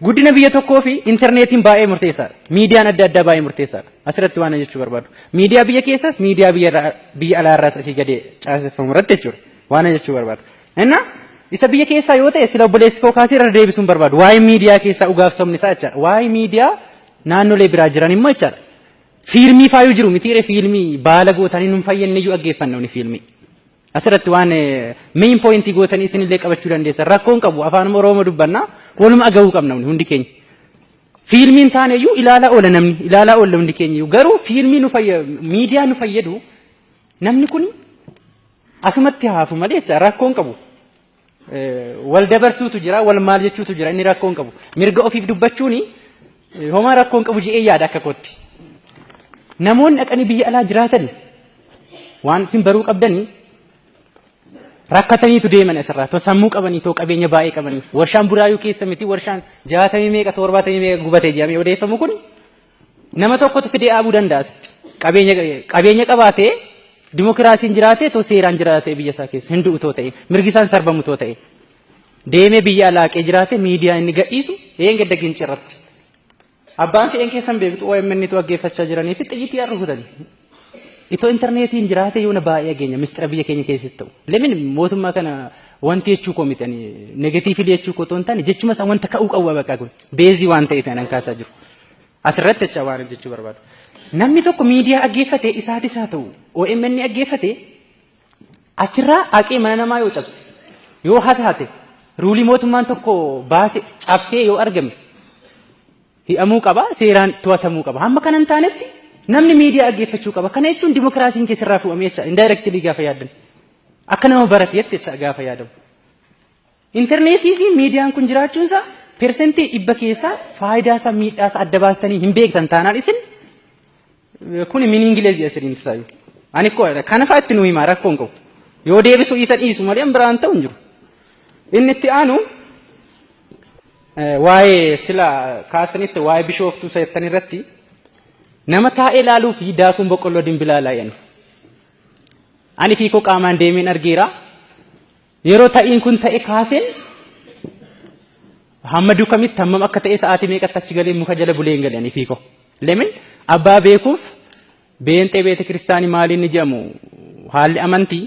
guddina biyya tokkoo fi intarneetiin baay'ee murteessaadha. Miidiyaan adda addaa baay'ee murteessaadha. Asirratti waan jechuu barbaadu. Miidiyaa biyya keessaas miidiyaa biyya alaarraas asii gadee caasifamu irratti jechuudha. Waan jechuu barbaadu. Inna isa biyya keessaa yoo ta'e sila obboleessi koo kaasee irra deebisuun barbaadu. Waa'ee miidiyaa keessaa dhugaaf sobni isaa jechaadha. Waa'ee miidiyaa naannolee biraa jiran immoo jechaadha. Fiilmii faayuu jiru mitiire fiilmii baala gootanii nun fayyadne iyyuu dhaggeeffannawni fiilmii. Asirratti waan main pointii gootanii isinillee qabachuu dandeessan rakkoon qabu afaan Oromoo dubbannaa waluma agahuu qabna hundi keenya. Fiilmiin taane iyyuu ilaalaa oola hundi keenya iyyuu garuu fiilmii miidiyaa nu fayyadu namni kun asumatti haafu malee jecha rakkoon qabu. Wal dabarsuutu jira wal maal jechuutu jira inni rakkoon qabu. Mirga ofiif dubbachuuni homaa rakkoon qabu je'ee yaada akka kootti. Namoonni dhaqanii biyya alaa jiraatan waan isin baruu qabdanii rakkataniitu deeman asirraa too sammuu qabanii too qabeenya baay'ee qabanii warshaan buraayuu keessa miti warshaan 60 meeqa 70 meeqa gubatee jedhamee odeeffamu kun nama tokkotu fidee dhaabuu danda'a qabeenya qabaatee dimokiraasiin jiraatee too seeraan jiraatee biyya isaa keessa hin du'u too ta'e mirgi isaan sarbamu too ta'e deemee biyya alaaqee jiraatee miidiyaa inni gadhiisu eega daggin cirratti abbaan fedhan keessan beektu OMN tu dhaggeeffachaa jiraniitti xiyyiitii arrukutanii. Itoo intarneetiin jiraate yoo na baay'ee geenya mistira biyya keenya keessatti ta'u. Lemin mootummaa kana wanti jechuu koo mitanii negatiivii jechuu koo toon taane jechuma isaa wanta ka'uu qabu bakka kun beezii waan ta'eef anan kaasaa jiru. Asirratti jecha waan jechuu barbaadu. Namni tokko miidiyaa dhaggeeffate isaatis haa ta'u OMN dhaggeeffate achirraa haqee mana namaa yoo cabse yoo hataate ruulii mootummaan tokko baase cabsee yoo argame hi'amuu qaba seeraan to'atamuu qaba. Hamma kanan taanetti namni miidiyaa dhaggeeffachuu qaba. Kana jechuun dimokiraasiin keessarraa fuudhamee jecha indirectly gaafa yaadan akka nama barateetti jecha gaafa yaadamu. Intarneetii fi miidiyaan kun jiraachuun isaa persentii 100 keessaa faayidaa isaa miidhaa isaa adda baastanii hin beektan taanaan isin kun mini ingilizii asiriin tisaayu. Ani kana fa'aa itti nu himaa rakkoon qabu. Yoo deebisuu isa dhiisu malee biraan ta'u hin jiru. Inni itti aanu waa'ee sila kaastanitti waa'ee bishooftuu seettan irratti nama taa'ee ilaaluu fi daakuun boqqolloo dimbilaa laayan. Ani fi koo qaamaan deemeen argeera. Yeroo ta'iin kun ta'e kaaseen hamma dukamitti hammam akka ta'e sa'aatii meeqatti achi galee muka jala bulee hin galee fi koo. Lemin abbaa beekuuf beenxee beete kiristaanii maaliin ni jedhamu haalli amantii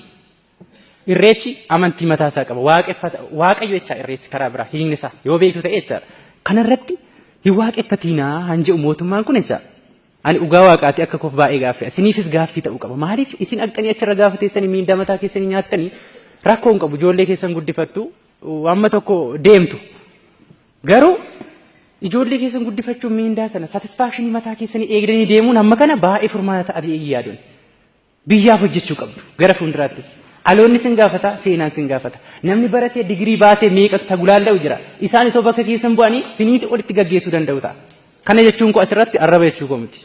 irreechi amantii mataa isaa qaba. Waaqayyo jecha irreessi karaa biraa hiikni isaa yoo beektu ta'e jechaadha. Kanarratti hin waaqeffatinaa han jedhu mootummaan kun jechaadha. Ani dhugaa waaqaati akka koof baay'ee gaaffii isiniifis gaaffii ta'uu qaba. Maaliif isin dhaqxanii achirra gaafa teessanii miindaa mataa keessanii nyaattanii rakkoon qabu ijoollee keessan guddifattu amma tokko deemtu. Garuu ijoollee keessan guddifachuun miindaa sana satisfaakshinii mataa keessanii eegdanii deemuun amma kana baay'ee furmaata ta'anii yaaduun biyyaaf hojjechuu qabdu gara fuulduraattis. Aloonni sin gaafata seenaan sin gaafata. Namni baratee digirii baatee meeqatu tagulaalla'u jira. Isaan itoo bakka keessan bu'anii siniiti olitti gaggeessuu danda'u ta'a. Kana jechuun koo asirratti arraba jechuu koo miti.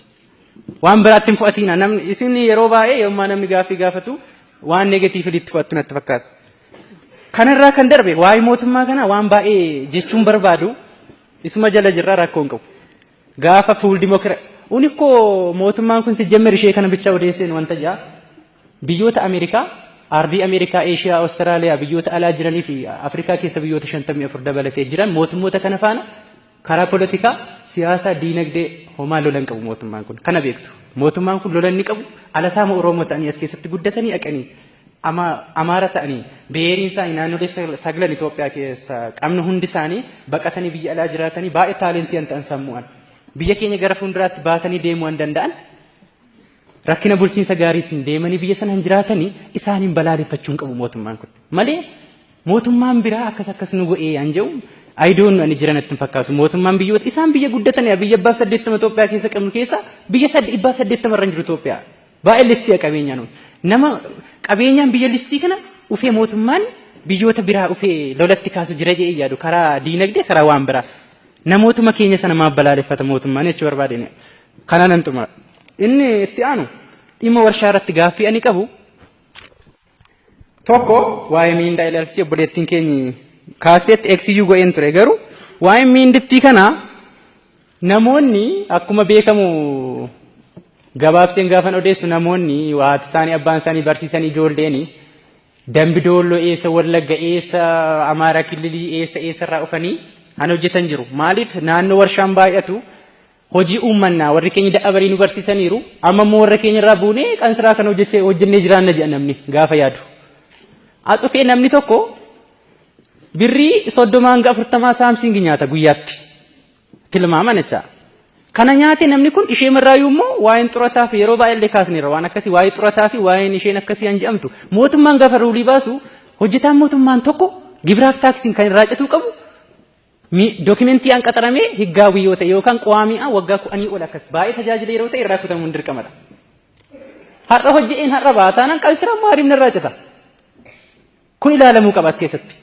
Waan biraatti hin fudhatina namni isin yeroo baay'ee yommuu namni gaaffii gaafatu waan negatiivii itti fudhattu natti fakkaata. Kanarraa kan darbe waa'ee mootummaa kana waan baay'ee jechuun barbaadu isuma jala jirraa rakkoon qabu. Gaafa fuul dimokiraasii unikoo mootummaan kun si jemmer ishee kana bicha odeesseen wanta jaa biyyoota Ameerikaa Ardii Ameerikaa, Eeshiyaa, Awustiraaliyaa biyyoota alaa jiranii fi Afrikaa keessa biyyoota 54 dabalatee jiran mootummoota kana faana karaa poolitikaa siyaasaa diinagdee homaa lolan qabu mootummaan kun. Kana beektu. Mootummaan kun lolan ni qabu. Alataama Oromoo ta'anii as keessatti guddatanii dhaqanii Amaara ta'anii beeriin isaanii naannolee sagalan Itoophiyaa keessa qabnu hundi isaanii baqatanii biyya alaa jiraatanii baay'ee taalentii ta'an sammu'an. Biyya keenya gara fuulduraatti baatanii deemuu waan danda'an rakkina bulchiinsa gaariitiin deemanii biyya sana hin jiraatanii isaaniin balaaleffachuun qabu mootummaan kun. Malee mootummaan biraa akkas nu godhee an jedhu ayidoon ani jiranatti hin fakkaatu. Mootummaan biyyoota isaan biyya guddatanii biyya 80 Itoophiyaa keessa qabnu keessa biyya 80 irra jiru Itoophiyaa. Baay'ee listii qabeenyaa nuun. Nama qabeenyaan biyya listii kana ufee mootummaan biyyoota biraa ufee lolatti kaasu jira jedhee yaadu karaa diinagdee karaa waan biraa. Namootuma keenya sana maaf balaaleffata mootummaan jechuu barbaadeen. Kana nan xumura. Inni itti aanu dhimma warshaa irratti gaaffii ani qabu. Tokko waa'ee miindaa ilaalchisee obboleettiin keenya kaasteetti eegsiyuu go'een ture garuu waa'ee miindittii kana namoonni akkuma beekamu gabaabseen gaafan odeessu namoonni waati isaanii abbaan isaanii barsiisanii ijoolleeni Dambidoollo eessa Wallagga eessa Amaaraa Kililii eessa irraa dhufanii han hojjetan jiru. Maaliif naannoo warshaan baay'atu hojii uumannaa warri keenya dadhabanii nu barsiisaniiru amma immoo warra keenya irraa buunee qansiraa kana hojjennee jiraanna jedha namni gaafa yaadu. As dhufee namni tokko birrii 30-40 saamsiingi nyaata guyyaatti tilmaaman jecha. Kana nyaate namni kun ishee marraayyuu immoo waa'een xurataa fi yeroo baay'ee kaasneera waan akkasii waa'ee xurataa fi waa'een isheen akkasii an jedhamtu mootummaan gaafa ruulii baasu hojjetaan mootummaan tokko gibiraaf taaksiin kan irraa cituu qabu dookimentii an qaxaramee higgaawii yoo ta'e yookaan qawaami'aa waggaa 10 ol akkas baay'ee tajaajila yeroo ta'e irraa kutamuun dirqamadha. Har'a hojjeteen har'a baataanaan qansiraa maaliif narraa cita? Kun ilaalamuu qaba as keessatti.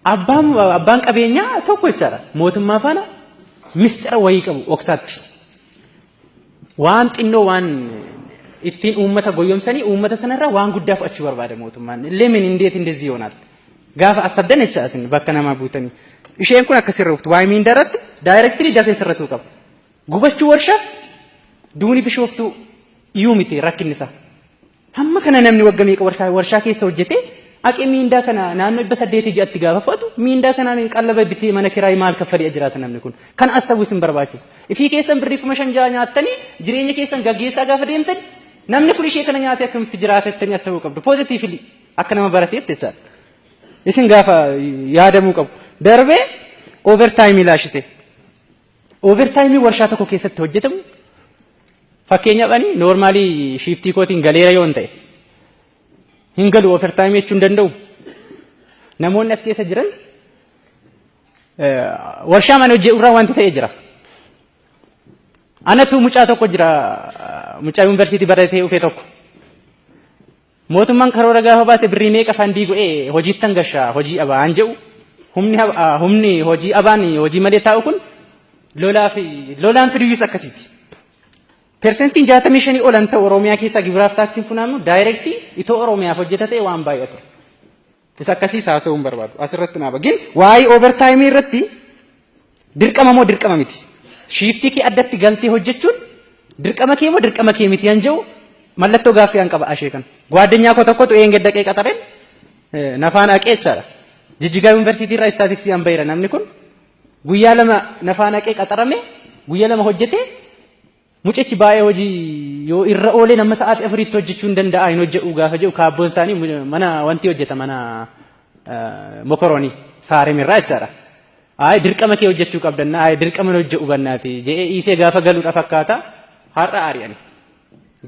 Abbaan qabeenyaa tokko jechaadha mootummaa faana mistira wayii qabu oksaatti. Waan xinnoo waan ittiin uummata goyyomsanii uummata sanarraa waan guddaa fudhachuu barbaada mootummaan. Leemin indeet indezii yoonaal. Gaafa asabdan jecha asin bakka namaa buutanii. Isheen kun akkasirra uftu waa'ee miindaa irratti daayirektirii dafee sirratuu qaba. Gubachuu warshaaf duuni bishooftuu iyyuu miti rakkinni isaa. Hamma kana namni waggaa meeqa warshaa keessa hojjetee aqee miindaa kana naannoo 800 ja'atti gaafa fudhatu miindaa kanaan qallaba bitee mana kiraay maal kaffalee jiraata namni kun kan asabu isin barbaachisa. Ifii keessan birrii 5,000 nyaattanii jireenya keessan gaggeessaa gaafa deemtan namni kun ishee kana nyaatee akkamitti jiraatettanii asabuu qabdu. Poozitiivili akka nama barateetti jechaadha. Isin gaafa yaadamuu qabu. Darbee overtime ilaashise. Overtime warshaa tokko keessatti hojjetamu fakkeenyaaf ani noormaalii shiftii kootiin galeera yoo ta'e hin galu overtime jechuun danda'u. Namoonni as keessa jiran warshaa mana hojii irraa wanti ta'e jira. Anatu mucaa tokko jira mucaa yuunivarsiitii baratee dhufee tokko. Mootummaan karoora gaafa baase birrii meeqa fandii go'ee hojiittan gashaa hojii abaan jedhu humni hojii abaan hojii malee taa'u kun lolaan fidiyyus akkasiiti. Persentiin 65 ol ta'u Oromiyaa keessaa gibiraaf taaksiin funaannu daayirektii itoo Oromiyaaf hojjetatee waan baay'atu. Isa akkasii haasa'uun barbaadu. Asirratti naa bagin waa'ee overtime irratti dirqama moo dirqama miti. Shiftii kee addatti galtee hojjechuun dirqama kee moo dirqama kee miti yan jedhu mallattoo gaaffii an qaba ashee kan. Gwaaddanyaa koo tokkotu eegee daqee qaxareen nafaan haqee jechaadha. Jijjigaa yuunivarsiitii irraa istaatiksii an bayira namni kun guyyaa lama nafaan haqee qaxarame guyyaa lama hojjetee mucichi baay'ee hojii yoo irra oolee nama sa'aatii 4tti hojjechuu hin danda'a hin hojjetu gaafa jedhu kaabboon isaanii mana wanti hojjeta mana mokoroonii saaremirraa jechaadha. Ay dirqama kee hojjechuu qabdanna ay dirqama hojjetu bannaati jedhee dhiisee gaafa galuudha fakkaata har'a ari'ani.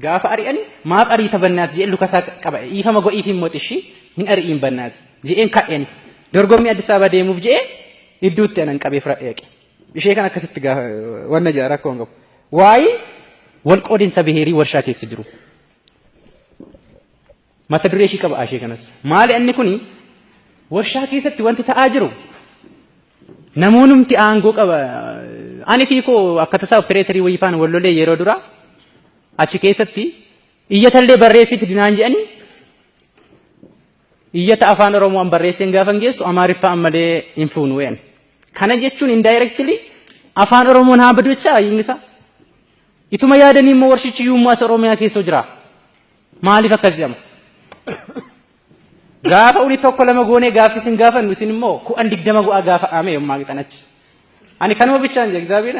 Gaafa ari'ani maaf ariita bannaati jedhee lukasaa qaba dhiifama go'iifiin mootishi hin ari'iin bannaati jedheen ka'een dorgommii Addis Ababa deemuuf jedhee idduutti anan qabee fira eeqe. Ishee kan akkasitti gaafa wanna jaara akka qabu. Waa'ee walqoodinsa biheerii warshaa keessa jiru. Mata duree ishii qaba ashee kanas. Maali inni kuni warshaa keessatti wanti ta'aa jiru namoonni aangoo qaba. Ani fi koo akka tasaa opereetarii wayifaan wallolee yeroo dura achi keessatti iyyatallee barreessiti dinaan jedhanii iyyata afaan Oromoon barreesseen gaafa geessu Amaariffaan malee hin fuunu wean. Kana jechuun indirectly afaan Oromoon haa badu jecha ingilisa. Ituma yaadanii immoo warshichi yuummaa Oromiyaa keessa jira. Maaliif akkas jedhama? Gaafa uli tokko lama goonee gaaffisin gaafannu isin immoo 20 go'a gaafa aame yommaa qixanachi. Ani kanuma bichaan jee Egzaabiin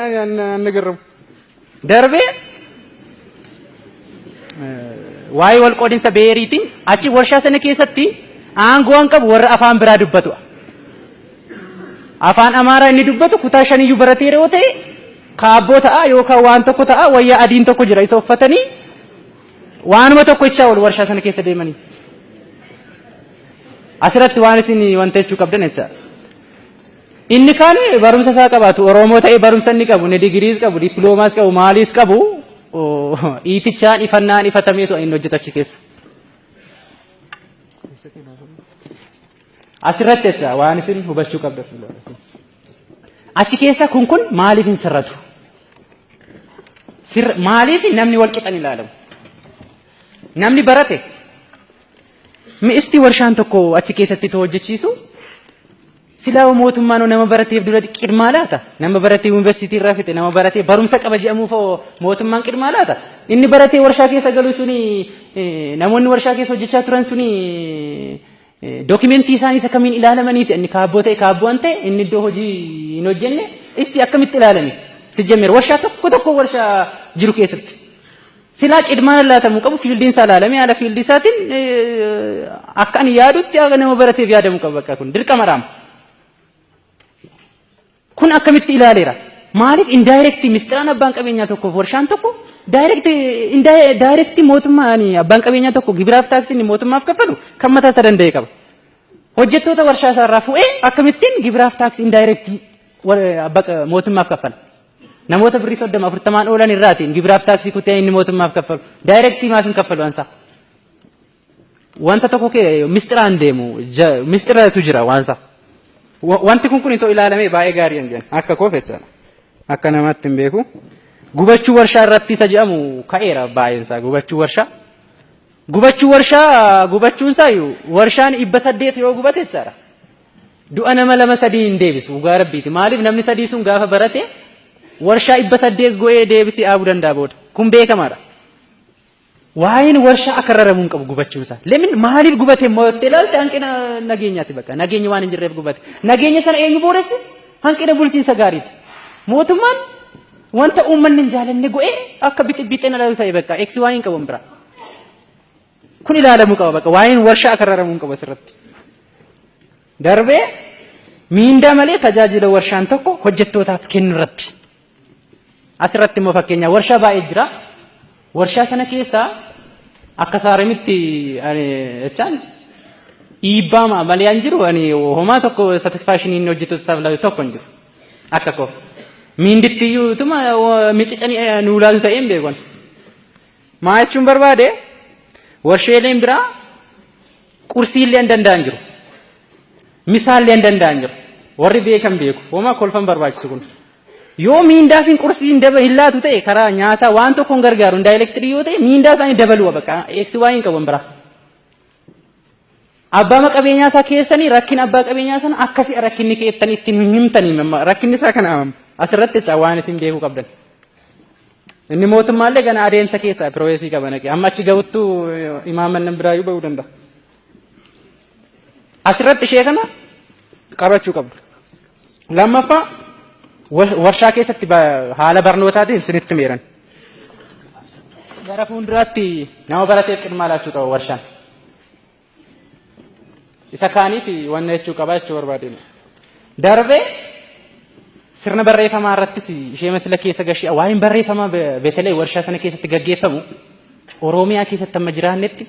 nagarrabu. Darbee waa'ee walqoodinsa biheeriitiin achi warshaa sana keessatti aangoo qabu warra afaan biraa dubbatu. Afaan Amaaraa inni dubbatu kutaa 5 baratee yoo ta'e kaabboo ta'a yookaan waan tokko ta'a wayyaa adiin tokko jira isa uffatanii waanuma tokko ichaa ol warshaa sana keessa deemanii. Asirratti waan isin wanta jechuu qabdan jecha. Inni kaan barumsa isaa qabaatu Oromoo ta'ee barumsa inni qabu ne digiriis qabu dippiloomaas qabu maaliis qabu iitichaan ifannaan ifatameetu inni hojjetu achi keessa. Asirratti jecha waan isin hubachuu qabdan. Achi keessa kun maaliif hin sirratu? Maaliif namni wal qixan ilaalamu? Namni barate mi'isti warshaan tokko achi keessatti too hojjechiisu silaa mootummaan nama barateef dura qidmaa laata? Nama baratee yuunivarsiitii irraa fixe nama baratee barumsa qaba jedhamuuf mootummaan qidmaa laata? Inni baratee warshaa keessa galu suni namoonni warshaa keessa hojjechaa turan suni dookimentii isaanii isa kamiin ilaalamaniiti inni kaabboo ta'e kaabboon ta'e inni iddoo hojii hin hojjenne isti akkamitti ilaalame? Si jammeer warshaa tokko warshaa jiru keessatti. Silaa qidmaan laatamu qabu fiildiin isaa ilaalame haala fiildii isaatiin akka ani yaadutti akka nama barateef yaadamu qaba bakka kun dirqamadhaam. Kun akkamitti ilaaleera? Maaliif indaayirektii mistiraan abbaan qabeenyaa tokkoof warshaan tokko daayirektii mootummaan abbaan qabeenyaa tokko gibiraaf taaksii mootummaaf kaffalu kan mataa isaa danda'e qaba. Hojjettoota warshaa isaarraa fu'ee akkamittiin gibiraaf taaksii indaayirektii mootummaaf kaffala? Namoota birrii 30-40 oolan irraatiin gibiraaf taaksii kutee inni mootummaaf kaffalu. Daayirektii maaf hin kaffalu ansa? Wanta tokko mistiraan deemu mistiratu jira waansa. Wanti kun itoo ilaalamee baay'ee gaarii hin jennu akka koofechaadha. Akka namatti hin beeku. Gubachuu warshaa irratti isa jedhamu ka'eera baay'een isaa gubachuu warshaa. Gubachuun isaa warshaan 800 yoo gubate jechaadha. Du'a nama 2-3 hin deebisu dhugaa rabbiiti. Maaliif namni 3 sun gaafa barate warshaa 800 go'ee deebisee dhaabuu danda'a booda. Kun beekamaadha. Waa'een warshaa akka raramuun qabu gubachuun isaa. Lemin maaliif gubate immoo yoo ilaalte hanqina nageenyaati bakka. Nageenyi waan hin jirreef gubate. Nageenya sana eenyu boodessi? Hanqina bulchiinsa gaariiti. Mootummaan wanta uummanni hin jaalanne go'ee akka bixxeen alaalu ta'e bakka. Eeksi waan hin qabu bira. Kun ilaalamuu qaba bakka. Waa'een warshaa akka raramuun qabu asirratti. Darbee miindaa malee tajaajila warshaan tokko hojjettootaaf kennu irratti. Asirratti immoo fakkeenya warshaa baay'ee jira. Warshaa sana keessaa akka saaramitti jechaan dhiibbaa malee hin jiru homaa tokko satisfaashiniin hojjettoota isaaf laatu tokko hin jiru. Akka koof. Miindittiyyuu tuma micicanii nuu laatu ta'ee hin beekon. Maa jechuun barbaade warsheeleen biraa qursiillee hin danda'an jiru. Misaallee hin danda'an jiru. Warri beekan beeku. Homaa kolfan barbaachisu kun. Yoo miindaa fi qursii hin laatu ta'e karaa nyaataa waan tokko hin gargaaru daayirektirii yoo ta'e miindaa isaanii dabaluu bakka eeksi waa hin qaban bira. Abbaa qabeenyaa isaa keessanii rakkina abbaa qabeenyaa sana akkasii rakkinni keettanii ittiin himtanii rakkinni isaa kana asirratti jecha waan isin beekuu qabdan. Inni mootummaallee gana adeemsa keessaa piroosesii qaba naqee amma achi gahuttuu imaamannan biraayyuu bahuu danda'a. Asirratti ishee kana qabachuu qabdu. Lammaffaa warshaa keessatti haala barnootaatiin isinitti meeran. Gara fuulduraatti nama barateef qidmaa laachuu qaba warshaan. Isa kaaniif wanna jechuu qaba jechuu barbaadeen. Darbee sirna barreeffamaa irrattis ishee masila keessa gashee waa'een barreeffamaa betelee warshaa sana keessatti gaggeeffamu Oromiyaa keessatti amma jiraannetti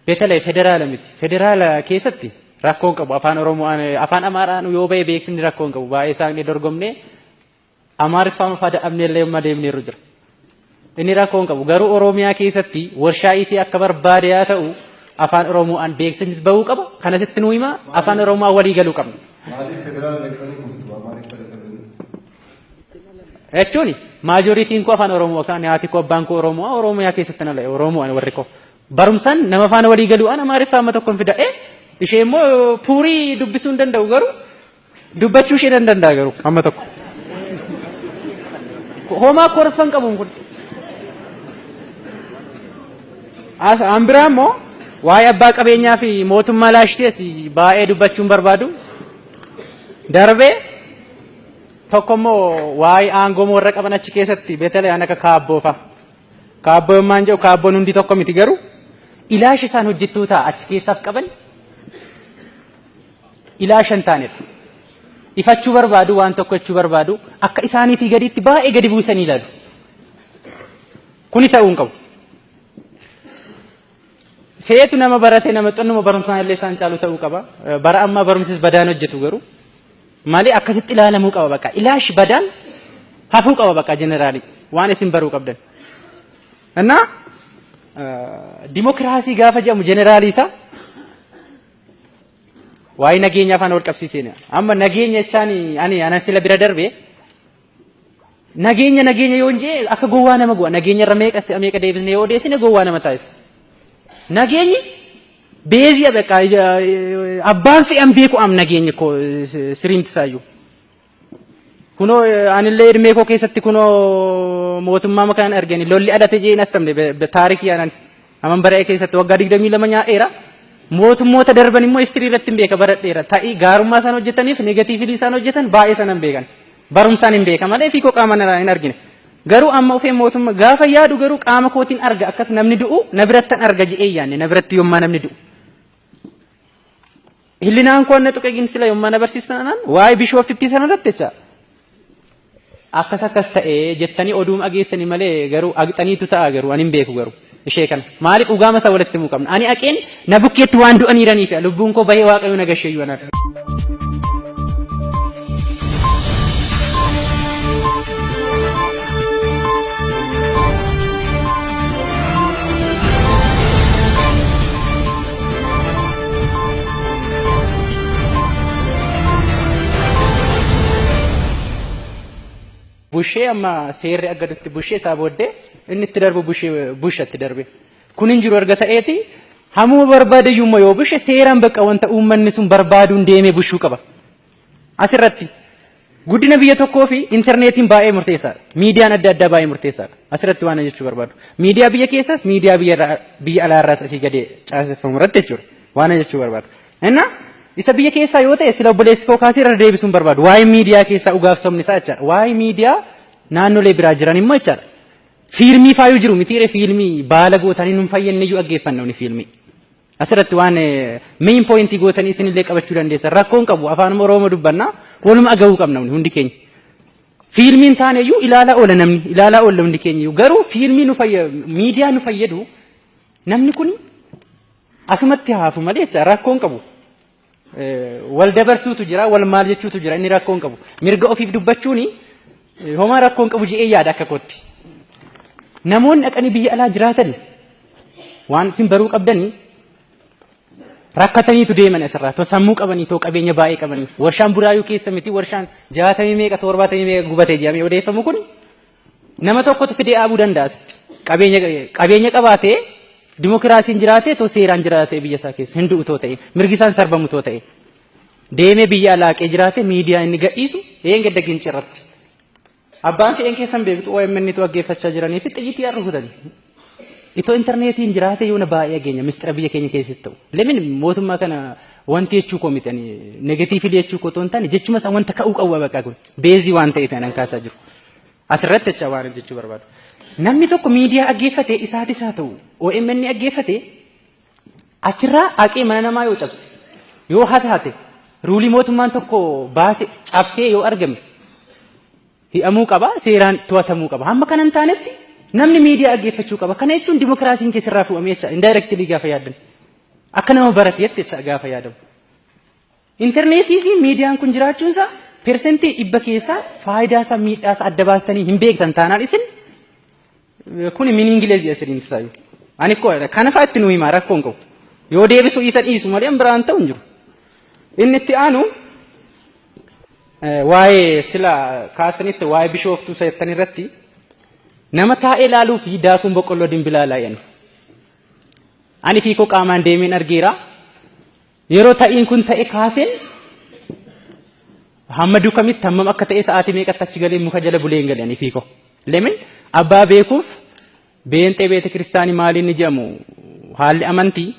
betelee federaala miti. Federaala keessatti rakkoon qabu afaan Oromoo afaan Amaaraan yoo ba'e beeksisni rakkoon qabu baay'ee isaan dorgomnee Amaariffaan faada abneellee amma deemneerru jira. Inni rakkoon qabu garuu Oromiyaa keessatti warshaa isii akka barbaade yaa ta'u afaan Oromoon beeksisnis bahuu qaba. Kana sitti nuu hima afaan Oromoo walii galuu qabna. Jechuun maajoritiin koo afaan Oromoo kan haati koo abbaan koo Oromiyaa keessatti nala Oromoo warri koo barumsaan nama afaan walii galuu Amaariffaa amma tokkoon fida'ee ishee immoo puurii dubbisuu hin danda'u garuu dubbachuu ishee danda'a garuu amma tokko. Homaa korfan qabuun kun. An biraa immoo waa'ee abbaa qabeenyaa fi mootummaa laashisees baay'ee dubbachuun barbaadu. Darbee tokko immoo waa'ee aangoo warra qaban achi keessatti beetalee an akka kaabboo fa'a. Kaabboo yommaan jedhu kaabboon hundi tokko miti garuu ilaashi isaan hojjettoota achi keessaaf qaban ilaashan taanedha. ifachuu barbaadu waan tokko jechuu barbaadu akka isaaniitii gadiitti baay'ee gadi buusanii ilaalu. Kuni ta'uu hin qabu. Feetu nama barate nama xonnuma barumsaan illee isaan caalu ta'uu qaba. Bara ammaa barumsis badaan hojjetu garuu malee akkasitti ilaalamuu qaba bakka. Ilaashi badaan hafuu qaba bakka jeneraali waan isin baruu qabdan. Innaa dimokiraasii gaafa jedhamu jeneraali isaa waa'ee nageenya afaan wal qabsiiseen amma nageenya jechaan ani sila bira darbe nageenya yoo jee akka gowwaa nama go'a nageenya irra meeqa deebisne yoo odeessine gowwaa nama taasisa. Nageenyi beezii bakka abbaan fe'an beeku am nageenyi koo siriimti saayyuu. Kunoo anillee hirmee koo keessatti kunoo mootummaa makaan argani lolli adate jee nasamne taarikii aanan aman bara'ee keessatti waggaa 22 nyaa'eera. Mootummoota darban immoo istirii irratti hin beeka baradheera. Ta'ii gaarummaa isaan hojjetaniif negatiivili isaan hojjetan baay'ee sanan beekan. Barumsaan hin beeka malee fiikoo qaama hin argine. Garuu amma ofee mootummaa gaafa yaadu garuu qaama kootiin arga akkas namni du'u na birattan arga je'ee yaanne na biratti yommaa namni du'u. Hillinaan koo na tuqeegin sila yommaa na barsiisan waa'ee bishooftitti sana irratti jecha. Akkas ta'ee jettanii oduum ageessanii malee garuu agxaniitu ta'a garuu ani hin beeku garuu. Ishee kana maaliif dhugaama isaa walitti himuu qabna ani aqeen na bukkeetti waan du'aniiraniif lubbuun koo bahee waaqayyo na gasheeyyu ana. Bushee amma seerri aggadutti bushee isaa booddee inni itti darbu bushatti darbe. Kun hin jiru erga ta'eeti hamuma barbaade yumma yoo bushe seeraan bakka wanta uummanni sun barbaaduun deemee bushuu qaba. Asirratti guddina biyya tokkoo fi intarneetiin baay'ee murteessaadha. Miidiyaan adda addaa baay'ee murteessaadha. Asirratti waan jechuu barbaadu. Miidiyaa biyya keessaas miidiyaa biyya alaarraas asii gadee caaseffamu irratti jechuudha. Waan jechuu barbaadu. Inna isa biyya keessaa yoo ta'e sila obboleessi koo kaasee irra deebisuun barbaadu. Waa'ee miidiyaa keessaa dhugaaf sobni isaa jechaadha. Waa'ee miidiyaa naannolee biraa jiran immoo jechaadha. Fiilmii faayuu jiru mitiire fiilmii baala gootanii nun fayyadne iyyuu dhaggeeffanna fiilmii. Asirratti waan main pointii gootanii isinillee qabachuu dandeessan rakkoon qabu afaan Oromoo dubbannaa waluma agahuu qabna hundi keenya. Fiilmiin taane iyyuu ilaalaa oola hundi keenya iyyuu garuu fiilmii miidiyaa nu fayyadu namni kun asumatti haafu malee jecha rakkoon qabu. Wal dabarsuutu jira wal maal jechuutu jira inni rakkoon qabu. Mirga ofiif dubbachuuni homaa rakkoon qabu je'ee yaada akka kootti. Namoonni dhaqanii biyya alaa jiraatan waan isin baruu qabdanii rakkataniitu deeman asirraa too sammuu qabanii too qabeenya baay'ee qabanii warshaan buraayuu keessa miti warshaan 60 meeqa 70 meeqa gubatee jedhamee odeeffamu kun nama tokkotu fidee dhaabuu danda'a qabeenya qabaatee dimokiraasiin jiraatee too seeraan jiraatee biyya isaa keessa hin du'u too ta'e mirgi isaan sarbamu too ta'e deemee biyya alaaqee jiraatee miidiyaa inni gadhiisu eengadda gincirratti. Abbaan fe'een keessan beektu OMN tu dhaggeeffachaa jiraniitti xiyyiitii arrukutani. Itoo intarneetiin jiraate yoo na baay'ee geenya mistira biyya keenya keessatti ta'u. Lemin mootummaa kana wanti jechuu koo mitanii negatiivili jechuu koo toon taane jechuma isaa wanta ka'uu qabu bakka kun beezii waan ta'eef anan kaasaa jiru. Asirratti jecha waan jechuu barbaadu. Namni tokko miidiyaa dhaggeeffate isaatis haa ta'u OMN dhaggeeffate achirraa haqee mana namaa yoo cabse yoo hate ruulii mootummaan tokko baase cabsee yoo argame hi'amuu qaba seeraan to'atamuu qaba hamma kanan taanetti namni miidiyaa dhaggeeffachuu qaba kana jechuun dimokiraasiin keessarraa fuudhamee jecha indirectly gaafa yaaddan akka nama barateetti jecha gaafa yaadamu intarneetii fi miidiyaan kun jiraachuunsaa persentii 100 keessaa faayidaa isaa miidhaa isaa adda baastanii hin beektan taanaan isin kun min ingilizii asiriin tisaayu ani ko kana faatti nu himaa rakkoon qabu yoo deebisu isa dhiisu malee biraan ta'u hin jiru inni itti aanu waa'ee sila kaastanitti waa'ee bishooftuu seettan irratti nama taa'ee ilaaluu fi daakuun boqqolloo dimbilaalaa jedhan. Ani fi koo qaamaan deemeen argeera. Yeroo ta'iin kun ta'e kaaseen hamma dukamitti hammam akka ta'e sa'aatii meeqatti achi galee muka jala bulee hin galee ani fi koo. Lemin abbaa beekuuf beenxee beete kiristaanii maaliin ni jedhamu haalli amantii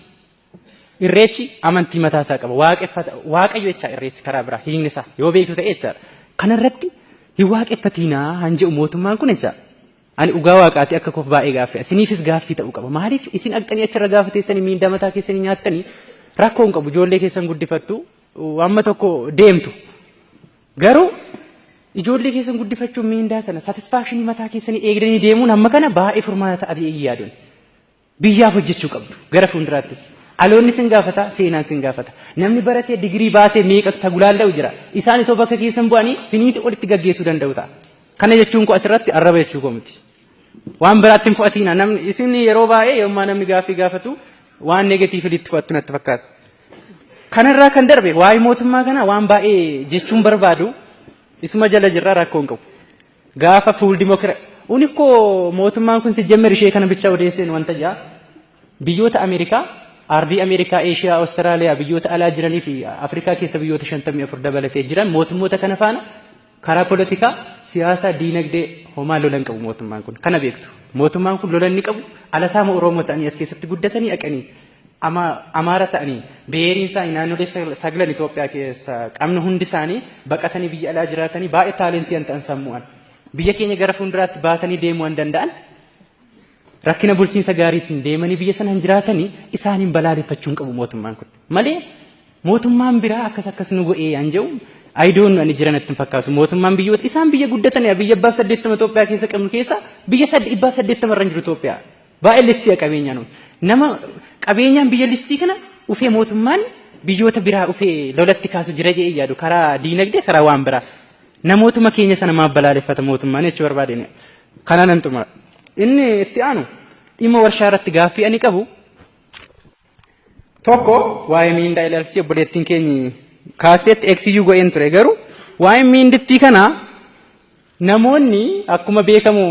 irreechi amantii mataa isaa qaba waaqayyo jecha irreessi karaa biraa hiikni isaa yoo beektu ta'e jechaadha. Kanarratti hin waaqeffatinaa han jedhu mootummaan kun jechaadha. Ani dhugaa waaqaati akka koof baay'ee gaaffii isiniifis gaaffii ta'uu qaba. Maaliif isin dhaqxanii achirra gaafateessanii miindaa mataa keessanii nyaattanii rakkoon qabu ijoollee keessan guddifattu amma tokko deemtu Garuu ijoollee keessan guddifachuun miindaa sana satisfaakshinii mataa keessanii eegdanii deemuun amma kana baay'ee furmaata ta'ee yaaduun biyyaaf hojjechuu qabdu gara fuulduraattis. Aloonni sin gaafata, seenaan sin gaafata. Namni baratee digirii baatee meeqatu tagulaalla'u jira. Isaan itoo bakka keessan bu'anii siniiti olitti gaggeessuu danda'u ta'a. Kana jechuun koo asirratti arraba jechuu koo miti. Waan biraatti hin fudhatina. Namni isin yeroo baay'ee yommuu namni gaaffii gaafatu waan negatiivii itti fudhattu natti fakkaata. Kanarraa kan darbe waa'ee mootummaa kana waan baay'ee jechuun barbaadu isuma jala jirraa rakkoo hin qabu. Gaafa fuul unikoo mootummaan kun si jammar ishee kana bicha odeesseen wanta jaa biyyoota Ameerikaa, Ardii Ameerikaa, Eeshiyaa, Awustiraaliyaa, biyyoota alaa jiranii fi Afrikaa keessa biyyoota 54 dabalatee jiran mootummoota kana faana karaa poolitikaa, siyaasaa, diinagdee homaa lolan qabu mootummaan kun. Kana beektu. Mootummaan kun lolan ni qabu. Alataama Oromoo ta'anii as keessatti guddatanii dhaqanii Amaara ta'anii beeriin isaanii naannolee sagalan Itoophiyaa keessa qabnu hundi isaanii baqatanii biyya alaa jiraatanii baay'ee taalentii ta'an sammu'an. Biyya keenya gara fuulduraatti baatanii deemuu hin danda'an. Rakkina bulchiinsa gaariitiin deemanii biyya sana hin jiraatanii isaaniin balaaleffachuun qabu mootummaan kun. Malee mootummaan biraa akkas nu go'ee yaan jedhu ayidoon ani jiran itti fakkaatu. Mootummaan biyyoota isaan biyya guddatanii biyya 80 Itoophiyaa keessa qabnu keessa biyya 80 irra jiru Itoophiyaa. Baay'ee listii qabeenyaa nuun. Nama qabeenyaan biyya listii kana ufee mootummaan biyyoota biraa ufee lolatti kaasu jira jedhee yaadu karaa diinagdee karaa waan biraa. Namootuma keenya sana maaf balaaleffata mootummaan jechuu barbaadeen. Kana nan xumura. Inni itti aanu dhimma warshaa irratti gaaffii ani qabu tokko waa'ee miindaa ilaalchisee obboleettiin keenya kaasteetti eegsiyuu go'een ture garuu waa'ee miindittii kana namoonni akkuma beekamu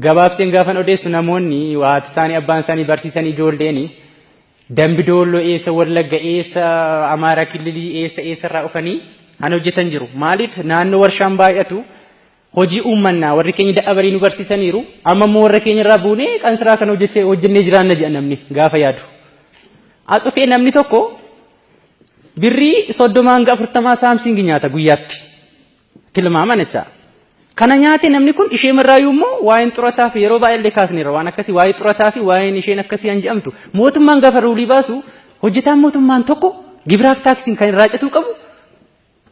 gabaabseen gaafan odeessu namoonni waati isaanii abbaan isaanii barsiisanii ijoolleen dambi doolloo eessa wallagga eessa Amaara Kililii eessa irraa dhufanii han hojjetan jiru. Maaliif naannoo warshaan baay'atu hojii uumannaa warri keenya dadhabanii nu barsiisaniiru amma immoo warra keenya irraa buunee qansiraa kana hojjennee jiraanna jedha namni gaafa yaadu. As dhufee namni tokko birrii 30-40 saamsiingi nyaata guyyaatti tilmaaman jecha. Kana nyaate namni kun ishee mirraayyuu immoo waa'een xurataa fi yeroo baay'ee kaasneera waan akkasii waa'ee xurataa fi waa'een isheen akkasii han jedhamtu mootummaan gaafa ruulii baasu hojjetaan mootummaan tokko gibiraaf taaksiin kan irraa cituu qabu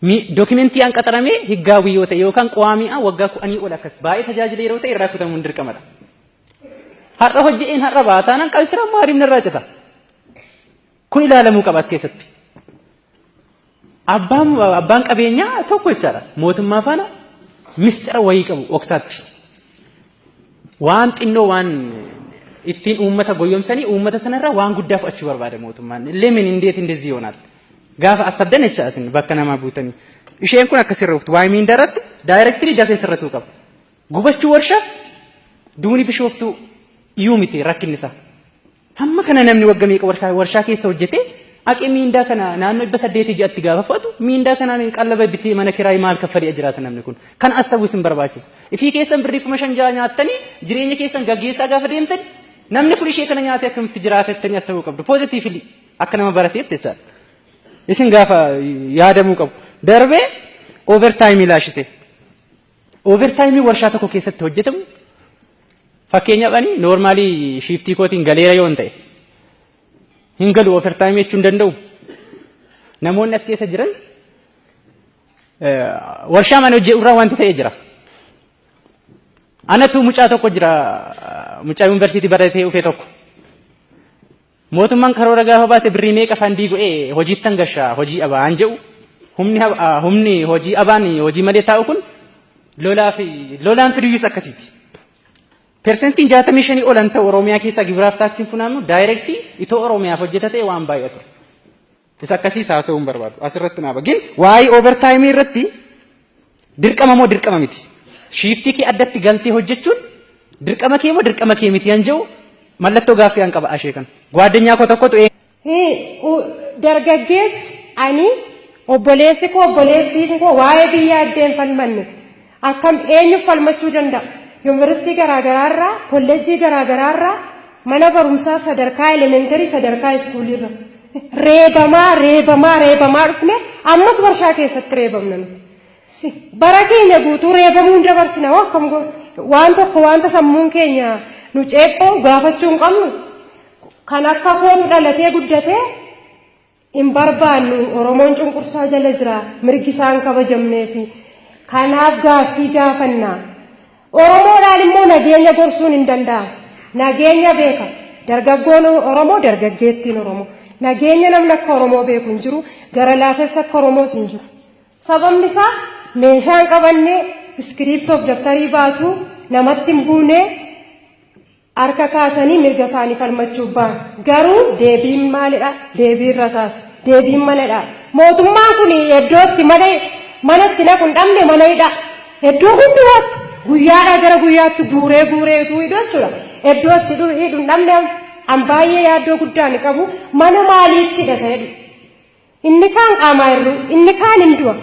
Dokumentii an qaxaramee higgaawii yoo ta'e yookaan qawaami'aa waggaa 10 ol akkas baay'ee tajaajila yeroo ta'e irraa kutamuun dirqamadha. Har'a hojje'een har'a baataanan qabsira maaliif narraa cita? Kun ilaalamuu qaba as keessatti. Abbaan qabeenyaa tokko jechaadha. Mootummaa faana mistira wayii qabu oksaatti. Waan xinnoo waan ittiin uummata goyyomsanii uummata sanarraa waan guddaa fudhachuu barbaada mootummaan. Lemin indeet indezii yoonaat. Gaafa asabdan jecha asin bakka namaa buutanii. Isheen kun akkasirra uftu waa'ee miindaa irratti daayirektirii dafee sirratuu qaba. Gubachuu warshaaf duuni bishooftuu iyyuu miti rakkinni isaa. Hamma kana namni wagga meeqa warshaa keessa hojjetee aqee miindaa kana naannoo 800 gaafa fudhatu miindaa kanaan qallaba bitee mana kiraay maal kaffalee jiraata namni kun. Kan asabu isin barbaachisa. Ifii keessan birrii 5,000 nyaattanii jireenya keessan gaggeessaa gaafa deemtan namni kun ishee kana nyaatee akkamitti jiraatettanii asabuu qabdu. Poozitiivili akka nama barateetti jechaadha. Isin gaafa yaadamuu qabu. Darbee overtime ilaashise. Overtime warshaa tokko keessatti hojjetamu fakkeenyaaf ani normaalii shiftii kootiin galeera yoo ta'e hin galu overtime jechuun danda'u. Namoonni as keessa jiran warshaa mana hojii irraa wanti ta'e jira. Anatu mucaa tokko jira mucaa yuunivarsiitii baratee ufee tokko. Mootummaan karoora gaafa baase birrii meeqa fandii go'ee hojiittan gashaa hojii abaan jedhu humni hojii abaan hojii malee taa'u kun lolaan fiduus akkasiiti. Persentiin 65 olan ta'u Oromiyaa keessaa gibiraaf taaksiin funaannu daayirektii itoo Oromiyaaf hojjetatee waan baay'atu. Isa akkasii haasa'uun barbaadu. Asirratti naa bagin waa'ee overtime irratti dirqama moo dirqama miti. Shiftii kee addatti galtee hojjechuun dirqama kee moo dirqama kee miti yan jedhu mallattoo gaaffii an qaba ashee kan. Gwaaddanyaa koo tokkotu dargaggeessi ani obboleessi koo obboleettiin koo waa'ee biyya addeen falmanne akkam eenyu falmachuu danda'a. Yuunivarsiitii garaagaraarraa kolleejjii garaagaraarraa mana barumsaa sadarkaa elementarii sadarkaa iskuulirra reebamaa dhufne ammas warshaa keessatti reebamna. Bara keenya guutuu reebamuun dabarsina akkam waan tokko wanta sammuun keenya nu ceephoo gaafachuu hin qabnu kan akka kootu dhalatee guddatee in barbaannu Oromoon cunqursaa jala jira mirgi isaan kabajamnee fi kanaaf gaaffii gaafannaa. Oromoodhaan immoo nageenya gorsuun hin danda'amu. Nageenya beeka. Dargaggoon Oromoo dargaggeettiin Oromoo. Nageenya namni akka Oromoo beeku hin jiru. Gara laafessa akka Oromoos hin jiru. Sababni isaa meeshaan qabannee iskiriiptoof daftarii baatu namatti hin buune harka kaasanii mirga isaanii falmachuuf ba'an. Garuu deebiin maalidha? Deebiin rasaas. Deebiin manadha. Mootummaan kun iddootti manatti naquun dhabne manadha. Iddoo hundumaatti guyyaadhaa gara guyyaatti guureetu jechuudha. Iddootti hidhuun dhabne an baay'ee yaaddoo guddaa ni qabu. Mana maaliitti dhasa jedhu. Inni kaan qaamaa irru, inni kaan hin du'a.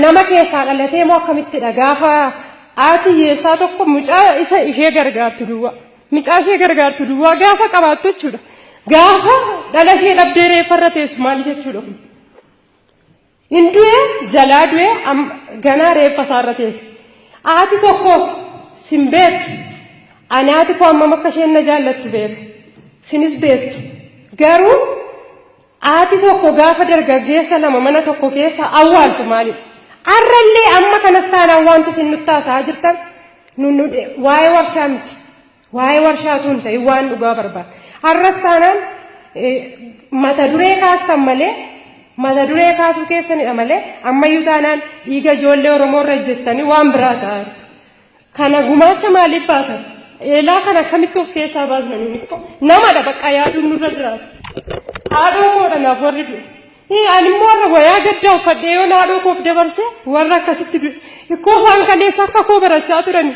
Nama keessaa dhalatee moo akkamittidha gaafa haati hiyyeessaa tokko mucaa ishee gargaartu duwwaa. Mucaa ishee gargaartu duwwaa gaafa qabaattu jechuudha. Gaafa dhala ishee dhabdee reeffarra teessu maal jechuudha. Indu'ee jalaa du'ee ganaa reeffa isaarra teessi. Haati tokko sin beektu. Ani haati koo amma akka isheen na jaallattu beeku. Sinis beektu. Garuu haati tokko gaafa dargaggeessa lama mana tokko keessa awwaaltu maalidha? Arrallee amma kana saanaan wanti isin nutti haasa'aa jirtan waa'ee warshaa miti. Waa'ee warshaatu hin ta'in waan dhugaa barbaada. Har'a saanaan mata duree kaastan malee mata duree kaasuu keessanidha malee ammayyuu taanaan dhiiga ijoollee Oromoo irra jettanii waan biraa ta'aa jirtu. Kana gumaacha maaliif baasan? Eelaa kana akkamitti of keessaa baasnanii namadha bakka yaaduun nurra jiraatu. Haadhoo koodha naaf warri du'e. Ani immoo warra wayaa gaddaa uffadhee yoo haadhoo koof dabarse warra akkasitti du'e. Ikkoo isaan kaleessa akka koo barachaa turani.